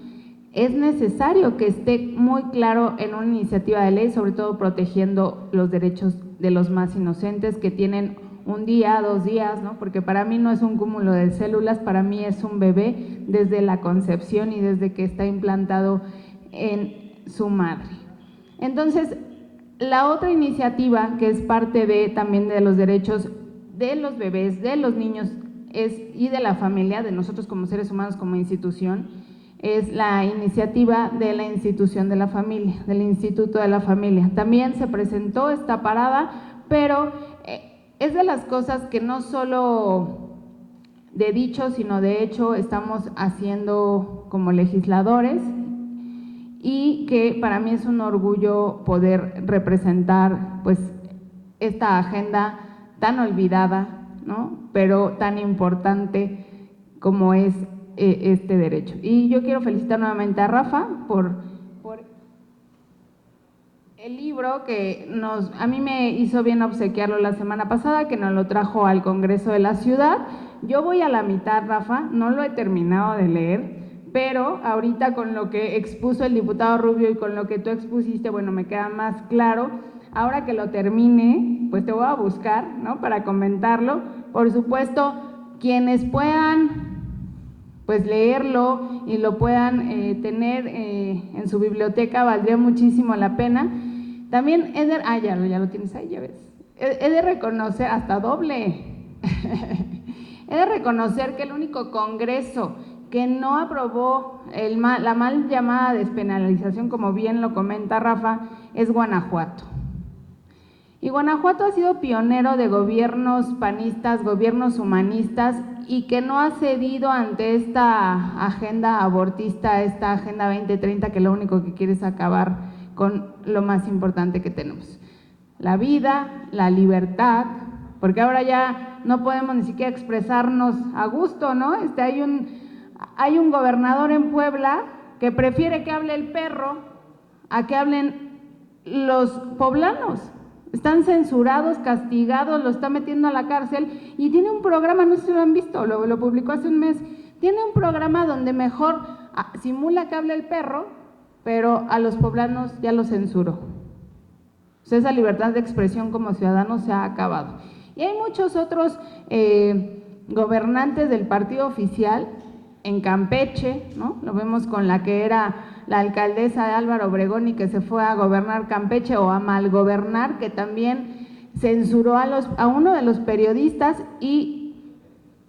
es necesario que esté muy claro en una iniciativa de ley, sobre todo protegiendo los derechos de los más inocentes que tienen un día, 2 días, ¿no? Porque para mí no es un cúmulo de células, para mí es un bebé desde la concepción y desde que está implantado en su madre. Entonces, la otra iniciativa que es parte también de los derechos de los bebés, de los niños y de la familia, de nosotros como seres humanos, como institución, es la iniciativa de la institución de la familia, del Instituto de la Familia. También se presentó esta parada, pero es de las cosas que no solo de dicho, sino de hecho estamos haciendo como legisladores y que para mí es un orgullo poder representar pues esta agenda tan olvidada, ¿no? Pero tan importante como es este derecho. Y yo quiero felicitar nuevamente a Rafa por el libro que a mí me hizo bien obsequiarlo la semana pasada, que nos lo trajo al Congreso de la Ciudad. Yo voy a la mitad, Rafa, no lo he terminado de leer, pero ahorita con lo que expuso el diputado Rubio y con lo que tú expusiste, bueno, me queda más claro. Ahora que lo termine, pues te voy a buscar, ¿no? Para comentarlo. Por supuesto, quienes puedan pues leerlo y lo puedan tener en su biblioteca, valdría muchísimo la pena. También ya lo tienes ahí, ya ves. He de reconocer, hasta doble, he de reconocer que el único congreso que no aprobó la mal llamada despenalización, como bien lo comenta Rafa, es Guanajuato. Y Guanajuato ha sido pionero de gobiernos panistas, gobiernos humanistas, y que no ha cedido ante esta agenda abortista, esta Agenda 2030, que lo único que quiere es acabar con lo más importante que tenemos. La vida, la libertad, porque ahora ya no podemos ni siquiera expresarnos a gusto, ¿no? Hay un gobernador en Puebla que prefiere que hable el perro a que hablen los poblanos. Están censurados, castigados, lo está metiendo a la cárcel y tiene un programa, no sé si lo han visto, lo publicó hace un mes, tiene un programa donde mejor simula que habla el perro, pero a los poblanos ya lo censuró. O sea, esa libertad de expresión como ciudadanos se ha acabado. Y hay muchos otros gobernantes del partido oficial en Campeche, ¿no? Lo vemos con la que era la alcaldesa de Álvaro Obregón y que se fue a gobernar Campeche, o a malgobernar, que también censuró a uno de los periodistas. Y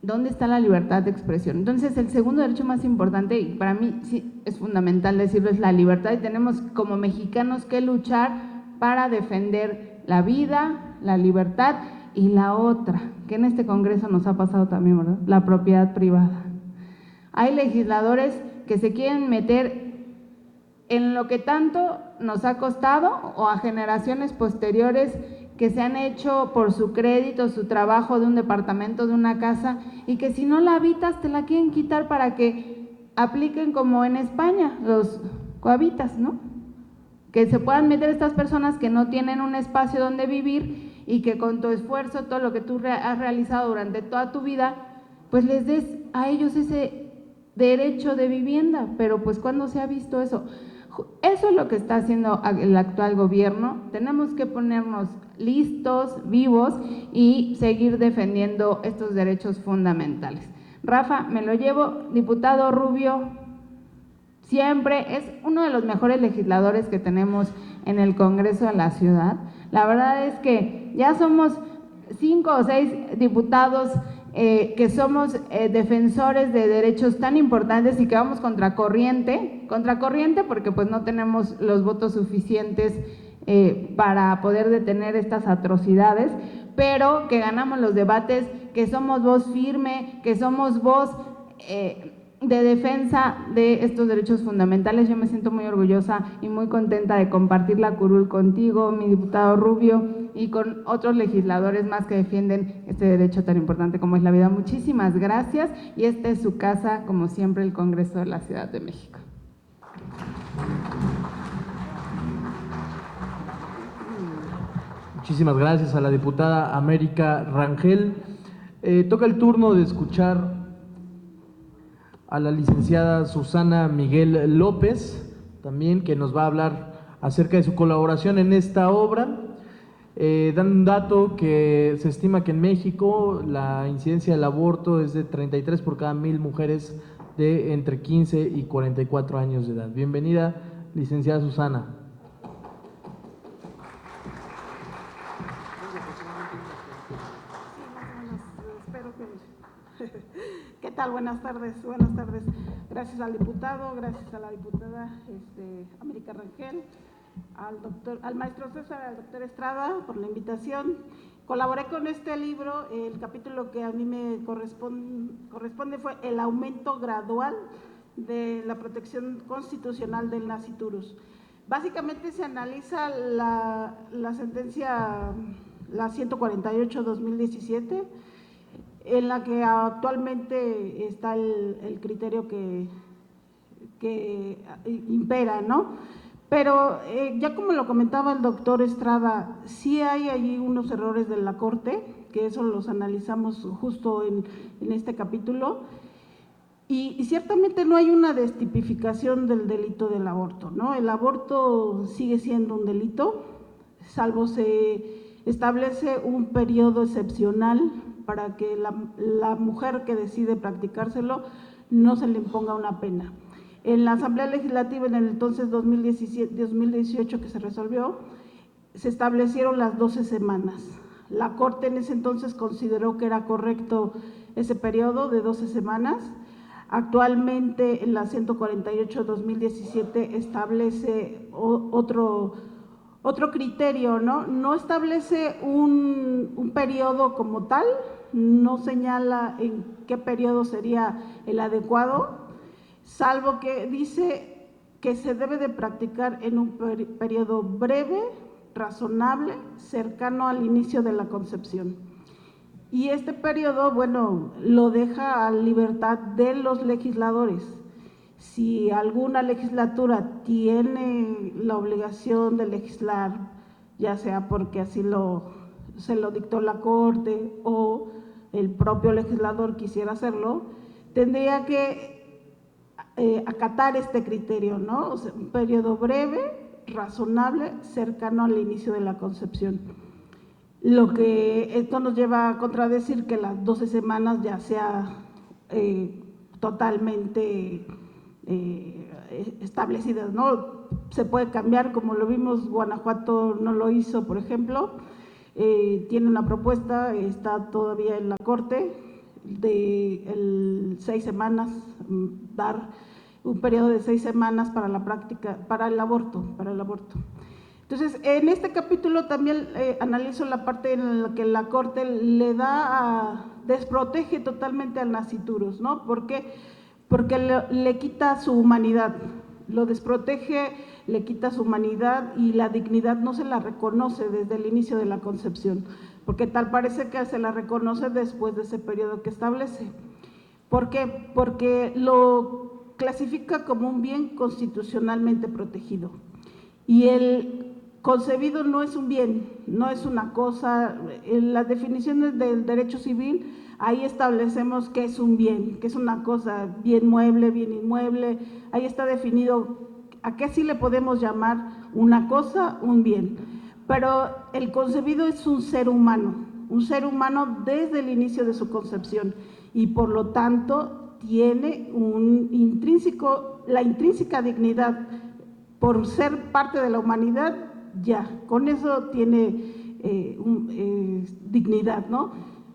¿dónde está la libertad de expresión? Entonces, el segundo derecho más importante, y para mí sí es fundamental decirlo, es la libertad, y tenemos como mexicanos que luchar para defender la vida, la libertad, y la otra, que en este Congreso nos ha pasado también, ¿verdad?, la propiedad privada. Hay legisladores que se quieren meter en lo que tanto nos ha costado, o a generaciones posteriores que se han hecho por su crédito, su trabajo de un departamento, de una casa, y que si no la habitas te la quieren quitar para que apliquen como en España, los cohabitas, ¿no? Que se puedan meter estas personas que no tienen un espacio donde vivir y que con tu esfuerzo, todo lo que tú has realizado durante toda tu vida, pues les des a ellos ese derecho de vivienda. Pero pues ¿cuándo se ha visto eso? Eso es lo que está haciendo el actual gobierno. Tenemos que ponernos listos, vivos, y seguir defendiendo estos derechos fundamentales. Rafa, me lo llevo. Diputado Rubio, siempre es uno de los mejores legisladores que tenemos en el Congreso de la Ciudad. La verdad es que ya somos 5 o 6 diputados que somos defensores de derechos tan importantes y que vamos contracorriente porque pues no tenemos los votos suficientes para poder detener estas atrocidades, pero que ganamos los debates, que somos voz firme, que somos voz de defensa de estos derechos fundamentales. Yo me siento muy orgullosa y muy contenta de compartir la curul contigo, mi diputado Rubio, y con otros legisladores más que defienden este derecho tan importante como es la vida. Muchísimas gracias, y esta es su casa, como siempre, el Congreso de la Ciudad de México. Muchísimas gracias a la diputada América Rangel. Toca el turno de escuchar a la licenciada Susana Miguel López, también, que nos va a hablar acerca de su colaboración en esta obra. Dan un dato que se estima que en México la incidencia del aborto es de 33 por cada 1000 mujeres de entre 15 y 44 años de edad. Bienvenida, licenciada Susana. ¿Qué tal? Buenas tardes, buenas tardes. Gracias al diputado, gracias a la diputada América Rangel, al maestro César, al doctor Estrada por la invitación. Colaboré con este libro. El capítulo que a mí me corresponde fue el aumento gradual de la protección constitucional del nasciturus. Básicamente se analiza la sentencia, la 148/2017, en la que actualmente está el criterio que impera, ¿no? Pero ya como lo comentaba el doctor Estrada, sí hay allí unos errores de la Corte, que eso los analizamos justo en este capítulo, y ciertamente no hay una destipificación del delito del aborto, ¿no? El aborto sigue siendo un delito, salvo se establece un periodo excepcional para que la mujer que decide practicárselo no se le imponga una pena. En la Asamblea Legislativa, en el entonces 2018 que se resolvió, se establecieron las 12 semanas. La Corte en ese entonces consideró que era correcto ese periodo de 12 semanas. Actualmente, en la 148/2017 establece otro criterio, ¿no? No establece un periodo como tal, no señala en qué periodo sería el adecuado, salvo que dice que se debe de practicar en un periodo breve, razonable, cercano al inicio de la concepción. Y este periodo, bueno, lo deja a libertad de los legisladores. Si alguna legislatura tiene la obligación de legislar, ya sea porque así se lo dictó la Corte o el propio legislador quisiera hacerlo, tendría que acatar este criterio, ¿no? O sea, un periodo breve, razonable, cercano al inicio de la concepción. lo que esto nos lleva a contradecir que las 12 semanas ya sea totalmente establecidas, ¿no? Se puede cambiar, como lo vimos, Guanajuato no lo hizo, por ejemplo, tiene una propuesta, está todavía en la Corte, de 6 semanas, dar un periodo de 6 semanas para la práctica, para el aborto. Entonces, en este capítulo también analizo la parte en la que la Corte desprotege totalmente al nasciturus, ¿no? Porque le quita su humanidad, lo desprotege, le quita su humanidad y la dignidad no se la reconoce desde el inicio de la concepción, porque tal parece que se la reconoce después de ese periodo que establece. ¿Por qué? Porque lo clasifica como un bien constitucionalmente protegido. Y el concebido no es un bien, no es una cosa. En las definiciones del derecho civil, ahí establecemos qué es un bien, qué es una cosa, bien mueble, bien inmueble. Ahí está definido a qué sí le podemos llamar una cosa, un bien. Pero el concebido es un ser humano desde el inicio de su concepción y por lo tanto tiene la intrínseca dignidad por ser parte de la humanidad, ya, con eso tiene dignidad, ¿no?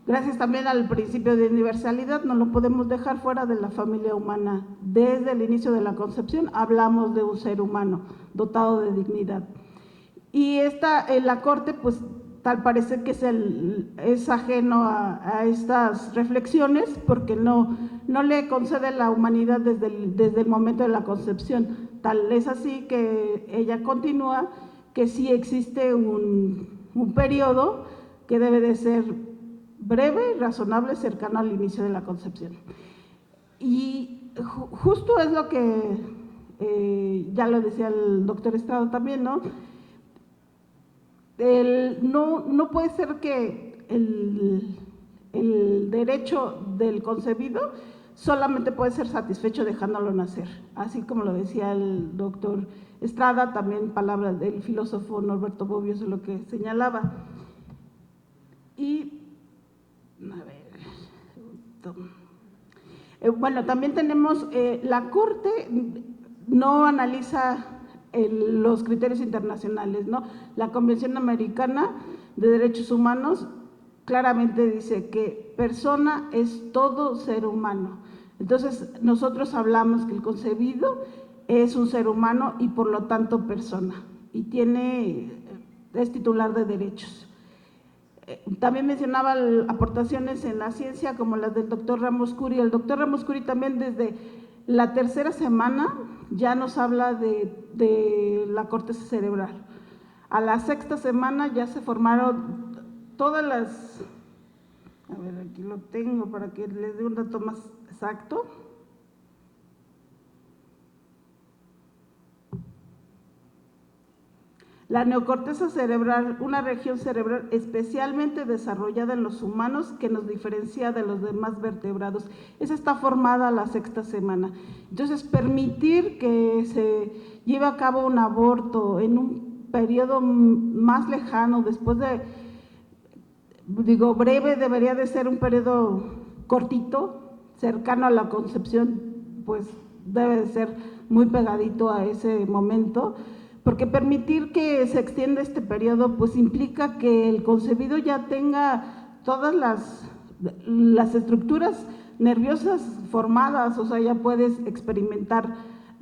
Gracias también al principio de universalidad, no lo podemos dejar fuera de la familia humana. Desde el inicio de la concepción hablamos de un ser humano dotado de dignidad. Y la Corte, pues tal parece que es ajeno a estas reflexiones porque no le concede la humanidad desde el momento de la concepción. Tal es así que ella continúa que sí existe un periodo que debe de ser breve, razonable, cercano al inicio de la concepción. Y justo es lo que ya lo decía el doctor Estrada también, ¿no? No puede ser que el derecho del concebido solamente puede ser satisfecho dejándolo nacer, así como lo decía el doctor Estrada, también palabras del filósofo Norberto Bobbio es lo que señalaba. Y, a ver, bueno, también tenemos, la Corte no analiza los criterios internacionales, ¿no? La Convención Americana de Derechos Humanos claramente dice que persona es todo ser humano. Entonces, nosotros hablamos que el concebido es un ser humano y por lo tanto persona, y es titular de derechos. También mencionaba aportaciones en la ciencia como las del doctor Ramos Curi. El doctor Ramos Curi también desde la 3ª semana ya nos habla de la corteza cerebral. A la 6ª semana ya se formaron todas las… A ver, aquí lo tengo para que les dé un dato más exacto. La neocorteza cerebral, una región cerebral especialmente desarrollada en los humanos que nos diferencia de los demás vertebrados. Esa está formada a la 6ª semana. Entonces, permitir que se lleve a cabo un aborto en un periodo más lejano, después breve, debería de ser un periodo cortito, cercano a la concepción, pues debe de ser muy pegadito a ese momento. Porque permitir que se extienda este periodo pues implica que el concebido ya tenga todas las estructuras nerviosas formadas, o sea, ya puedes experimentar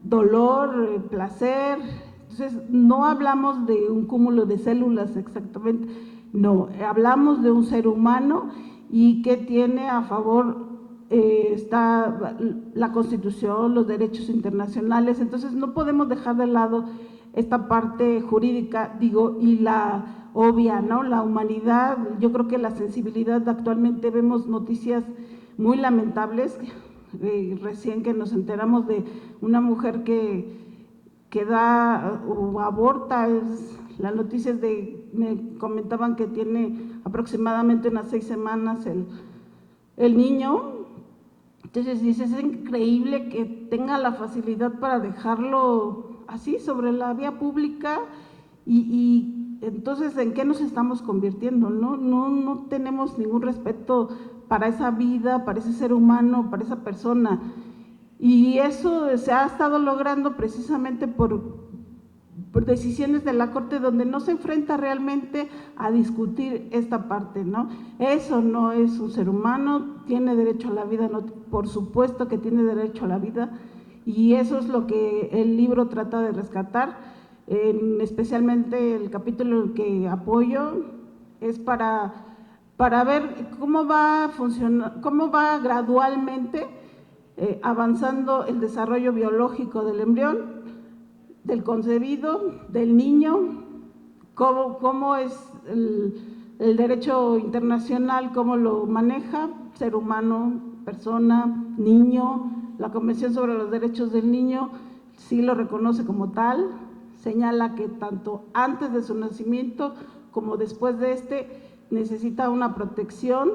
dolor, placer. Entonces, no hablamos de un cúmulo de células exactamente, no, hablamos de un ser humano y que tiene a favor está la Constitución, los derechos internacionales. Entonces, no podemos dejar de lado esta parte jurídica, y la obvia, ¿no? La humanidad. Yo creo que la sensibilidad, actualmente vemos noticias muy lamentables, recién que nos enteramos de una mujer que da o aborta, las noticias me comentaban que tiene aproximadamente unas 6 semanas el niño. Entonces dices, es increíble que tenga la facilidad para dejarlo así sobre la vía pública y entonces, ¿en qué nos estamos convirtiendo? No tenemos ningún respeto para esa vida, para ese ser humano, para esa persona. Y eso se ha estado logrando precisamente por decisiones de la Corte, donde no se enfrenta realmente a discutir esta parte, ¿no? Eso no es un ser humano, tiene derecho a la vida, no, por supuesto que tiene derecho a la vida, y eso es lo que el libro trata de rescatar. Especialmente el capítulo que apoyo es para ver cómo va a funcionar, cómo va gradualmente avanzando el desarrollo biológico del embrión, del concebido, del niño, cómo es el derecho internacional, cómo lo maneja, ser humano, persona, niño. La Convención sobre los Derechos del Niño sí lo reconoce como tal, señala que tanto antes de su nacimiento como después de necesita una protección,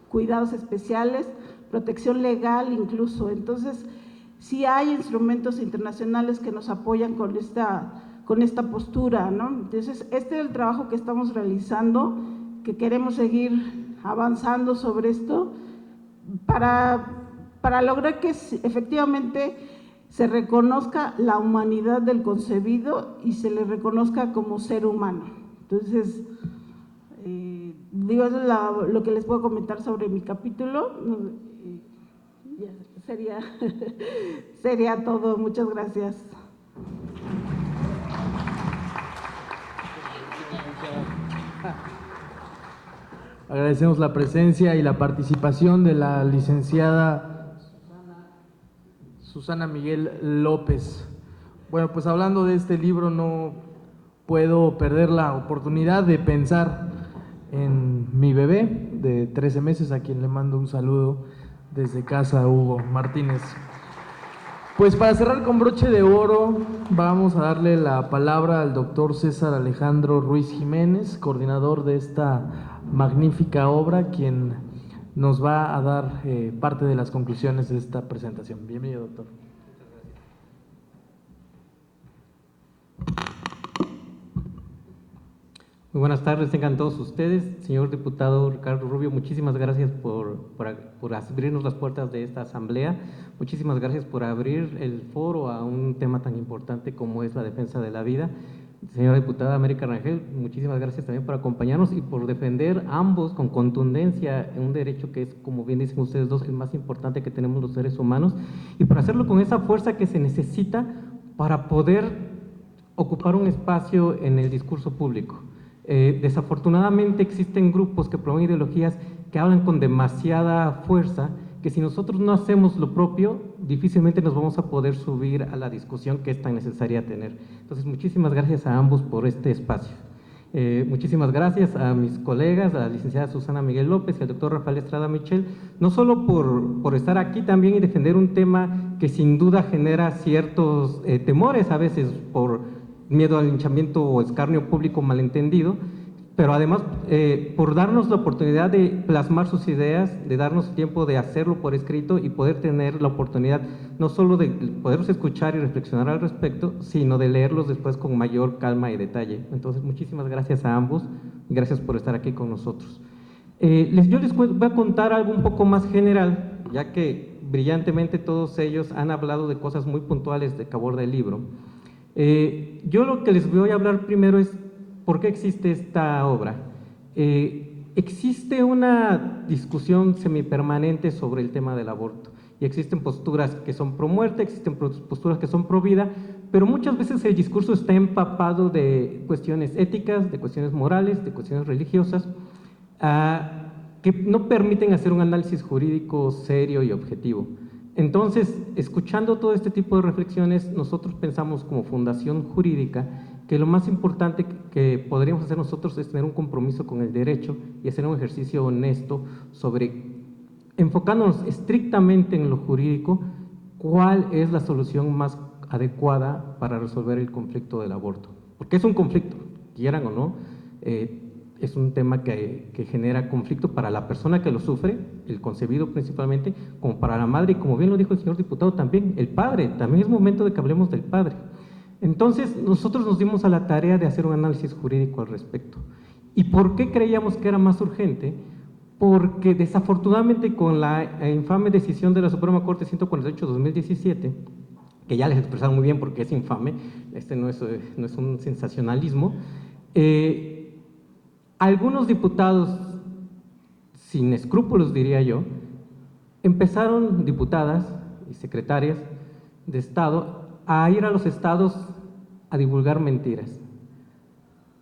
cuidados especiales, protección legal incluso. Entonces, sí hay instrumentos internacionales que nos apoyan con esta postura, ¿no? Entonces, este es el trabajo que estamos realizando, que queremos seguir avanzando sobre esto para lograr que efectivamente se reconozca la humanidad del concebido y se le reconozca como ser humano. Entonces, digo, eso es lo que les puedo comentar sobre mi capítulo. Ya, sería todo. Muchas gracias. Agradecemos la presencia y la participación de la licenciada Susana Miguel López. Bueno, pues hablando de este libro, no puedo perder la oportunidad de pensar en mi bebé de 13 meses, a quien le mando un saludo desde casa, Hugo Martínez. Pues para cerrar con broche de oro, vamos a darle la palabra al doctor César Alejandro Ruiz Jiménez, coordinador de esta magnífica obra, quien nos va a dar parte de las conclusiones de esta presentación. Bienvenido, doctor. Muy buenas tardes, tengan todos ustedes. Señor diputado Ricardo Rubio, muchísimas gracias por abrirnos las puertas de esta asamblea. Muchísimas gracias por abrir el foro a un tema tan importante como es la defensa de la vida. Señora diputada América Rangel, muchísimas gracias también por acompañarnos y por defender ambos con contundencia un derecho que es, como bien dicen ustedes dos, el más importante que tenemos los seres humanos, y por hacerlo con esa fuerza que se necesita para poder ocupar un espacio en el discurso público. Desafortunadamente existen grupos que promueven ideologías que hablan con demasiada fuerza, que si nosotros no hacemos lo propio, difícilmente nos vamos a poder subir a la discusión que es tan necesaria tener. Entonces, muchísimas gracias a ambos por este espacio. Muchísimas gracias a mis colegas, a la licenciada Susana Miguel López y al doctor Rafael Estrada Michel, no solo por estar aquí también y defender un tema que sin duda genera ciertos temores a veces por miedo al linchamiento o escarnio público malentendido, pero además por darnos la oportunidad de plasmar sus ideas, de darnos tiempo de hacerlo por escrito y poder tener la oportunidad no solo de poderlos escuchar y reflexionar al respecto, sino de leerlos después con mayor calma y detalle. Entonces, muchísimas gracias a ambos y gracias por estar aquí con nosotros. Yo les voy a contar algo un poco más general, ya que brillantemente todos ellos han hablado de cosas muy puntuales de que aborda el libro. Yo lo que les voy a hablar primero es por qué existe esta obra. Existe una discusión semipermanente sobre el tema del aborto y existen posturas que son pro muerte, existen posturas que son pro vida, pero muchas veces el discurso está empapado de cuestiones éticas, de cuestiones morales, de cuestiones religiosas, que no permiten hacer un análisis jurídico serio y objetivo. Entonces, escuchando todo este tipo de reflexiones, nosotros pensamos como Fundación Jurídica que lo más importante que podríamos hacer nosotros es tener un compromiso con el derecho y hacer un ejercicio honesto sobre, enfocándonos estrictamente en lo jurídico, cuál es la solución más adecuada para resolver el conflicto del aborto. Porque es un conflicto, quieran o no, es un tema que genera conflicto para la persona que lo sufre, el concebido principalmente, como para la madre, y como bien lo dijo el señor diputado también, el padre. También es momento de que hablemos del padre. Entonces, nosotros nos dimos a la tarea de hacer un análisis jurídico al respecto. ¿Y por qué creíamos que era más urgente? Porque desafortunadamente con la infame decisión de la Suprema Corte 148/2017, que ya les expresaron muy bien porque es infame, no es un sensacionalismo, algunos diputados, sin escrúpulos diría yo, empezaron, diputadas y secretarias de Estado, a ir a los estados a divulgar mentiras,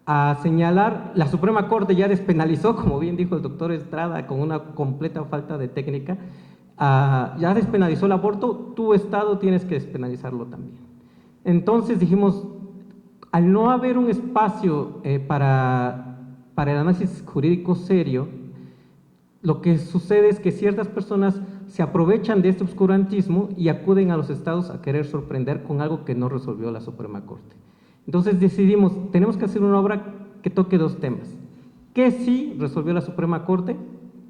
a señalar. La Suprema Corte ya despenalizó, como bien dijo el doctor Estrada, con una completa falta de técnica, ya despenalizó el aborto, tu estado tienes que despenalizarlo también. Entonces dijimos, al no haber un espacio para el análisis jurídico serio, lo que sucede es que ciertas personas se aprovechan de este obscurantismo y acuden a los estados a querer sorprender con algo que no resolvió la Suprema Corte. Entonces decidimos, tenemos que hacer una obra que toque dos temas: ¿qué sí resolvió la Suprema Corte?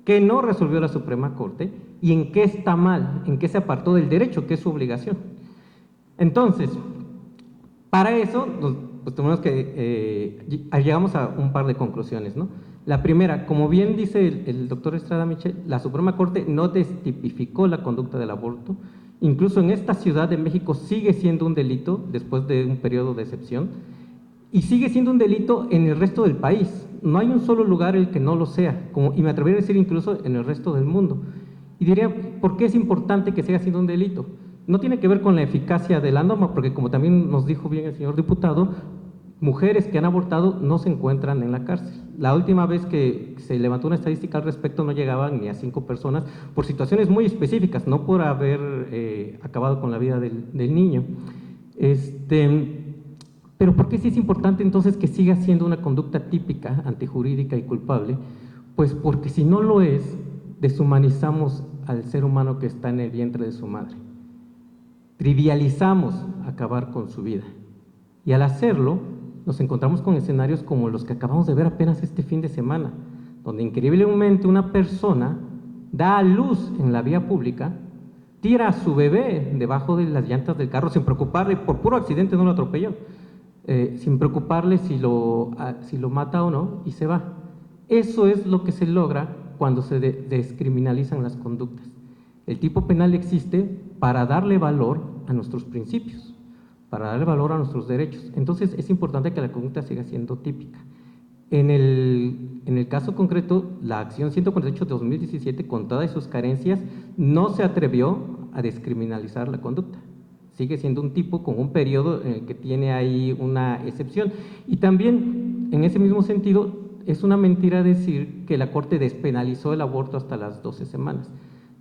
¿Qué no resolvió la Suprema Corte? ¿Y en qué está mal? ¿En qué se apartó del derecho, que es su obligación? Entonces, para eso, pues tenemos que, llegamos a un par de conclusiones, ¿no? La primera, como bien dice el doctor Estrada Michel, la Suprema Corte no destipificó la conducta del aborto. Incluso en esta Ciudad de México sigue siendo un delito después de un periodo de excepción, y sigue siendo un delito en el resto del país. No hay un solo lugar en el que no lo sea, y me atrevería a decir incluso en el resto del mundo. Y diría, ¿por qué es importante que siga siendo un delito? No tiene que ver con la eficacia de la norma, porque como también nos dijo bien el señor diputado, mujeres que han abortado no se encuentran en la cárcel. La última vez que se levantó una estadística al respecto no llegaban ni a 5 personas por situaciones muy específicas, no por haber acabado con la vida del niño. Pero ¿por qué sí es importante entonces que siga siendo una conducta típica, antijurídica y culpable? Pues porque si no lo es, deshumanizamos al ser humano que está en el vientre de su madre. Trivializamos acabar con su vida. Y al hacerlo, nos encontramos con escenarios como los que acabamos de ver apenas este fin de semana, donde increíblemente una persona da a luz en la vía pública, tira a su bebé debajo de las llantas del carro sin preocuparle, por puro accidente no lo atropelló, sin preocuparle si lo mata o no, y se va. Eso es lo que se logra cuando se descriminalizan las conductas. El tipo penal existe para darle valor a nuestros principios, para darle valor a nuestros derechos. Entonces es importante que la conducta siga siendo típica. En el caso concreto, la acción 148 de 2017, con todas sus carencias, no se atrevió a descriminalizar la conducta. Sigue siendo un tipo con un periodo en el que tiene ahí una excepción. Y también, en ese mismo sentido, es una mentira decir que la Corte despenalizó el aborto hasta las 12 semanas.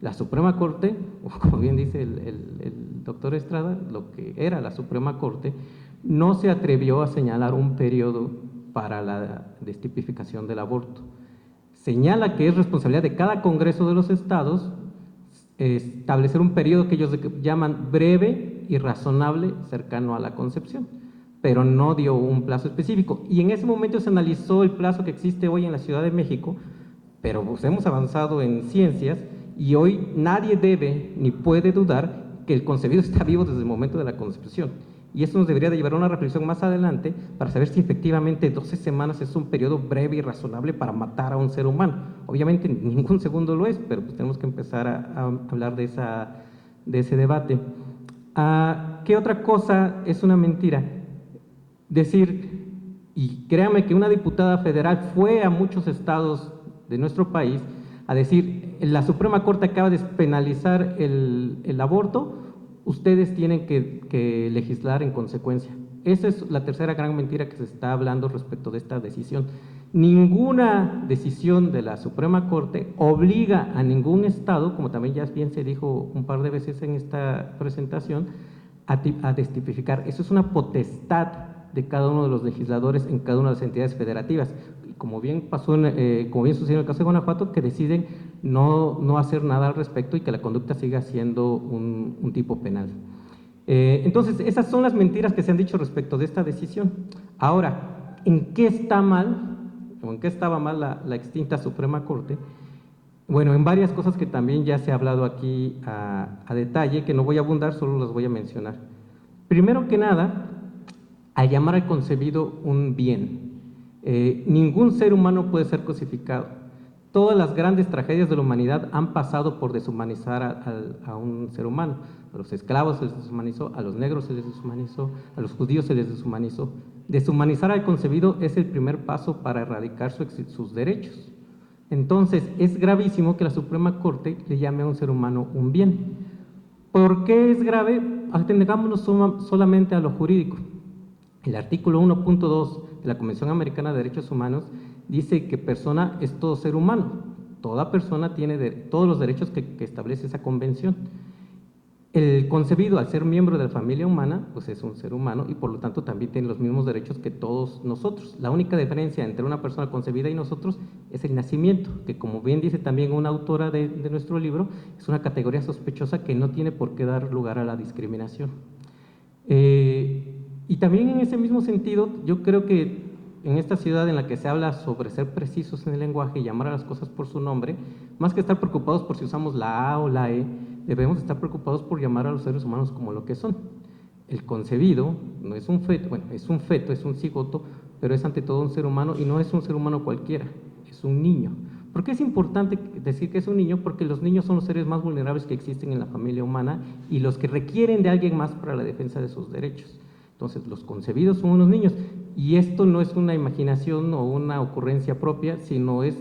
La Suprema Corte, como bien dice el doctor Estrada, lo que era la Suprema Corte, no se atrevió a señalar un periodo para la destipificación del aborto. Señala que es responsabilidad de cada Congreso de los Estados establecer un periodo que ellos llaman breve y razonable cercano a la concepción, pero no dio un plazo específico. Y en ese momento se analizó el plazo que existe hoy en la Ciudad de México, pero pues hemos avanzado en ciencias y hoy nadie debe ni puede dudar que el concebido está vivo desde el momento de la concepción. Y eso nos debería de llevar a una reflexión más adelante para saber si efectivamente 12 semanas es un periodo breve y razonable para matar a un ser humano. Obviamente ningún segundo lo es, pero pues tenemos que empezar a hablar de ese debate. ¿Qué otra cosa es una mentira? Decir, y créame que una diputada federal fue a muchos estados de nuestro país a decir, la Suprema Corte acaba de despenalizar el aborto, ustedes tienen que legislar en consecuencia. Esa es la tercera gran mentira que se está hablando respecto de esta decisión. Ninguna decisión de la Suprema Corte obliga a ningún estado, como también ya bien se dijo un par de veces en esta presentación, a destipificar. Eso es una potestad de cada uno de los legisladores en cada una de las entidades federativas. Como bien sucedió en el caso de Guanajuato, que deciden no hacer nada al respecto y que la conducta siga siendo un tipo penal. Entonces, esas son las mentiras que se han dicho respecto de esta decisión. Ahora, ¿en qué está mal, o en qué estaba mal la extinta Suprema Corte? Bueno, en varias cosas que también ya se ha hablado aquí a detalle, que no voy a abundar, solo las voy a mencionar. Primero que nada, al llamar al concebido un bien. Ningún ser humano puede ser cosificado. Todas las grandes tragedias de la humanidad han pasado por deshumanizar a un ser humano. A los esclavos se les deshumanizó, a los negros se les deshumanizó, a los judíos se les deshumanizó. Deshumanizar al concebido es el primer paso para erradicar sus derechos. Entonces, es gravísimo que la Suprema Corte le llame a un ser humano un bien. ¿Por qué es grave? Atengámonos solamente a lo jurídico. El artículo 1.2 de la Convención Americana de Derechos Humanos dice que persona es todo ser humano. Toda persona tiene todos los derechos que establece esa convención. El concebido, al ser miembro de la familia humana, pues es un ser humano y por lo tanto también tiene los mismos derechos que todos nosotros. La única diferencia entre una persona concebida y nosotros es el nacimiento, que como bien dice también una autora de nuestro libro, es una categoría sospechosa que no tiene por qué dar lugar a la discriminación. Y también en ese mismo sentido, yo creo que en esta ciudad en la que se habla sobre ser precisos en el lenguaje y llamar a las cosas por su nombre, más que estar preocupados por si usamos la A o la E, debemos estar preocupados por llamar a los seres humanos como lo que son. El concebido no es un feto, bueno, es un feto, es un cigoto, pero es ante todo un ser humano y no es un ser humano cualquiera, es un niño. ¿Por qué es importante decir que es un niño? Porque los niños son los seres más vulnerables que existen en la familia humana y los que requieren de alguien más para la defensa de sus derechos. Entonces, los concebidos son unos niños y esto no es una imaginación o una ocurrencia propia, sino es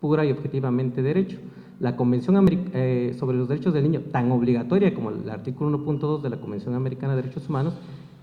pura y objetivamente derecho. La Convención sobre los Derechos del Niño, tan obligatoria como el artículo 1.2 de la Convención Americana de Derechos Humanos,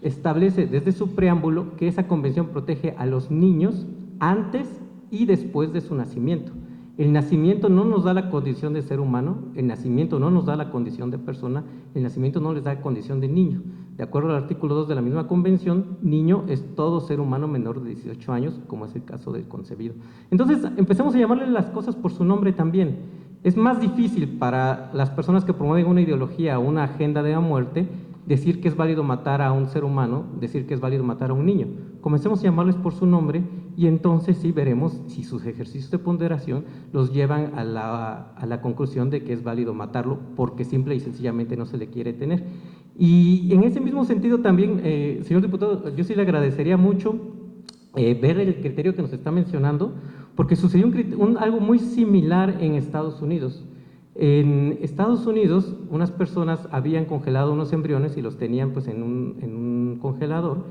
establece desde su preámbulo que esa convención protege a los niños antes y después de su nacimiento. El nacimiento no nos da la condición de ser humano, el nacimiento no nos da la condición de persona, el nacimiento no les da condición de niño. De acuerdo al artículo 2 de la misma convención, niño es todo ser humano menor de 18 años, como es el caso del concebido. Entonces, empecemos a llamarle las cosas por su nombre también. Es más difícil para las personas que promueven una ideología o una agenda de la muerte decir que es válido matar a un ser humano, decir que es válido matar a un niño. Comencemos a llamarles por su nombre y entonces sí veremos si sus ejercicios de ponderación los llevan a la conclusión de que es válido matarlo porque simple y sencillamente no se le quiere tener. Y en ese mismo sentido también, señor diputado, yo sí le agradecería mucho ver el criterio que nos está mencionando, porque sucedió algo muy similar en Estados Unidos. En Estados Unidos, unas personas habían congelado unos embriones y los tenían pues en un congelador,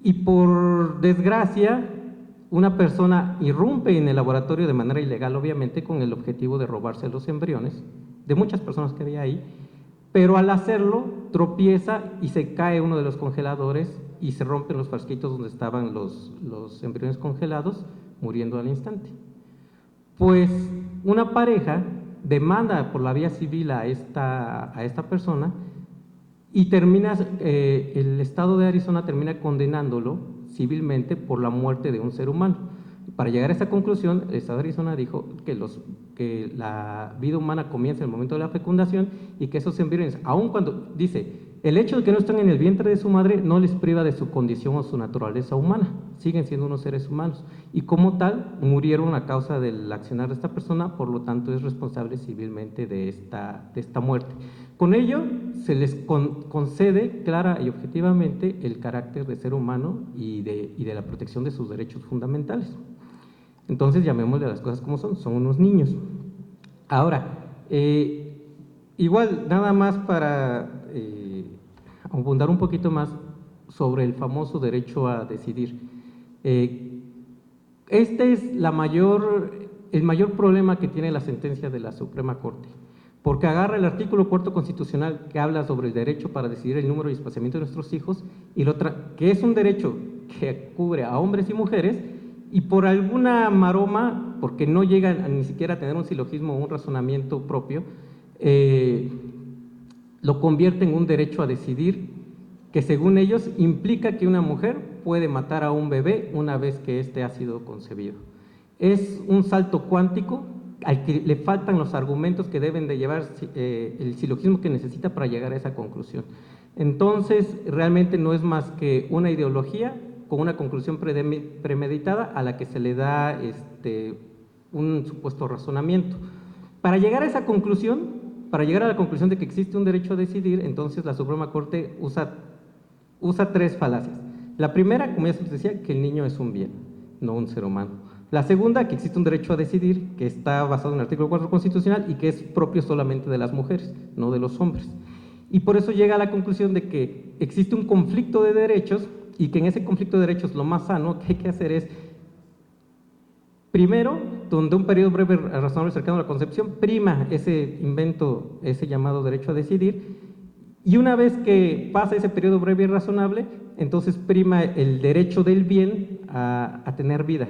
y por desgracia, una persona irrumpe en el laboratorio de manera ilegal, obviamente, con el objetivo de robarse los embriones de muchas personas que había ahí, pero al hacerlo tropieza y se cae uno de los congeladores y se rompen los frasquitos donde estaban los embriones congelados, muriendo al instante. Pues una pareja demanda por la vía civil a esta persona y el estado de Arizona termina condenándolo civilmente por la muerte de un ser humano. Para llegar a esta conclusión, el estado de Arizona dijo que la vida humana comienza en el momento de la fecundación y que esos embriones, aun cuando, dice, el hecho de que no estén en el vientre de su madre no les priva de su condición o su naturaleza humana, siguen siendo unos seres humanos y como tal murieron a causa del accionar de esta persona, por lo tanto es responsable civilmente de esta muerte. Con ello se les concede clara y objetivamente el carácter de ser humano y de la protección de sus derechos fundamentales. Entonces llamémosle a las cosas como son unos niños. Ahora, igual nada más para abundar un poquito más sobre el famoso derecho a decidir. Este es el mayor problema que tiene la sentencia de la Suprema Corte, porque agarra el artículo 4 constitucional que habla sobre el derecho para decidir el número y espaciamiento de nuestros hijos, y que es un derecho que cubre a hombres y mujeres, y por alguna maroma, porque no llegan ni siquiera a tener un silogismo o un razonamiento propio, lo convierte en un derecho a decidir que según ellos implica que una mujer puede matar a un bebé una vez que éste ha sido concebido. Es un salto cuántico al que le faltan los argumentos que deben de llevar el silogismo que necesita para llegar a esa conclusión. Entonces, realmente no es más que una ideología con una conclusión premeditada a la que se le da un supuesto razonamiento. Para llegar a esa conclusión, para llegar a la conclusión de que existe un derecho a decidir, entonces la Suprema Corte usa usa tres falacias. La primera, como ya se les decía, que el niño es un bien, no un ser humano. La segunda, que existe un derecho a decidir, que está basado en el artículo 4 constitucional y que es propio solamente de las mujeres, no de los hombres. Y por eso llega a la conclusión de que existe un conflicto de derechos y que en ese conflicto de derechos lo más sano que hay que hacer es, primero, donde un periodo breve razonable cercano a la concepción prima ese invento, ese llamado derecho a decidir, y una vez que pasa ese periodo breve y razonable, entonces prima el derecho del bien a tener vida.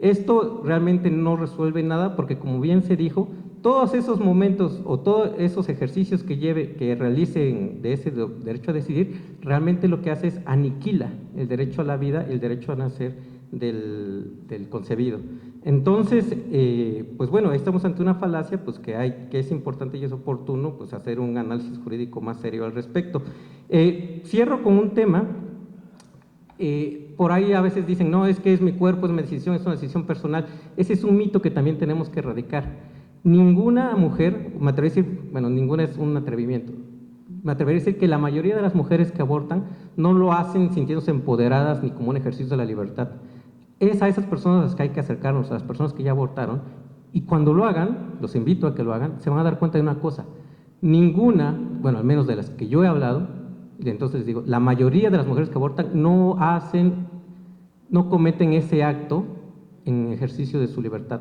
Esto realmente no resuelve nada porque, como bien se dijo, todos esos momentos o todos esos ejercicios que realicen de ese derecho a decidir, realmente lo que hace es aniquila el derecho a la vida y el derecho a nacer del concebido. Entonces, pues bueno, estamos ante una falacia pues que es importante y es oportuno pues hacer un análisis jurídico más serio al respecto. Cierro con un tema. Por ahí a veces dicen, no, es que es mi cuerpo, es mi decisión, es una decisión personal. Ese es un mito que también tenemos que erradicar. Ninguna mujer, me atrevería a decir, bueno, ninguna es un atrevimiento, me atrevería a decir que la mayoría de las mujeres que abortan no lo hacen sintiéndose empoderadas ni como un ejercicio de la libertad. Es a esas personas a las que hay que acercarnos, a las personas que ya abortaron, y cuando lo hagan, los invito a que lo hagan, se van a dar cuenta de una cosa: ninguna, bueno, al menos de las que yo he hablado, y entonces digo, la mayoría de las mujeres que abortan no cometen ese acto en ejercicio de su libertad.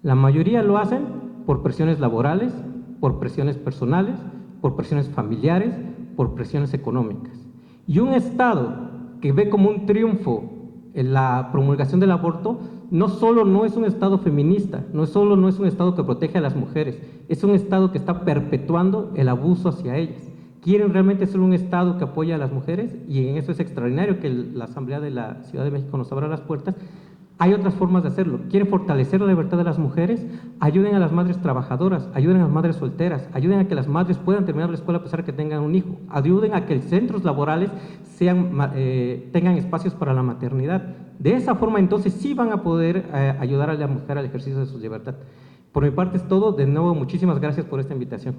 La mayoría lo hacen por presiones laborales, por presiones personales, por presiones familiares, por presiones económicas. Y un Estado que ve como un triunfo en la promulgación del aborto, no solo no es un Estado feminista, no es un Estado que protege a las mujeres, es un Estado que está perpetuando el abuso hacia ellas. Quieren realmente ser un Estado que apoya a las mujeres, y en eso es extraordinario que la Asamblea de la Ciudad de México nos abra las puertas. Hay otras formas de hacerlo. Quieren fortalecer la libertad de las mujeres, ayuden a las madres trabajadoras, ayuden a las madres solteras, ayuden a que las madres puedan terminar la escuela a pesar de que tengan un hijo, ayuden a que centros laborales tengan espacios para la maternidad. De esa forma entonces sí van a poder ayudar a la mujer al ejercicio de su libertad. Por mi parte es todo. De nuevo, muchísimas gracias por esta invitación.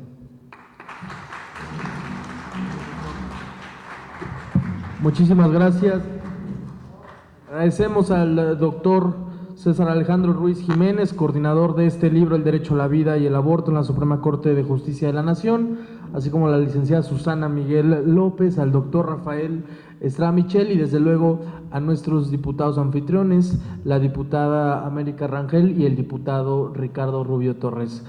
Muchísimas gracias. Agradecemos al doctor César Alejandro Ruiz Jiménez, coordinador de este libro, El Derecho a la Vida y el Aborto en la Suprema Corte de Justicia de la Nación, así como a la licenciada Susana Miguel López, al doctor Rafael Estrada Michel y desde luego a nuestros diputados anfitriones, la diputada América Rangel y el diputado Ricardo Rubio Torres.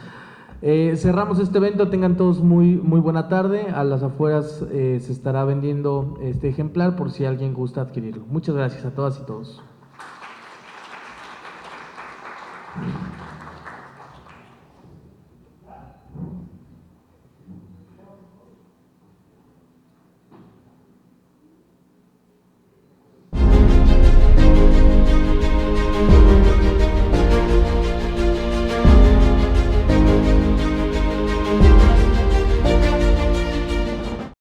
Cerramos este evento, tengan todos muy buena tarde. A las afueras se estará vendiendo este ejemplar por si alguien gusta adquirirlo. Muchas gracias a todas y todos.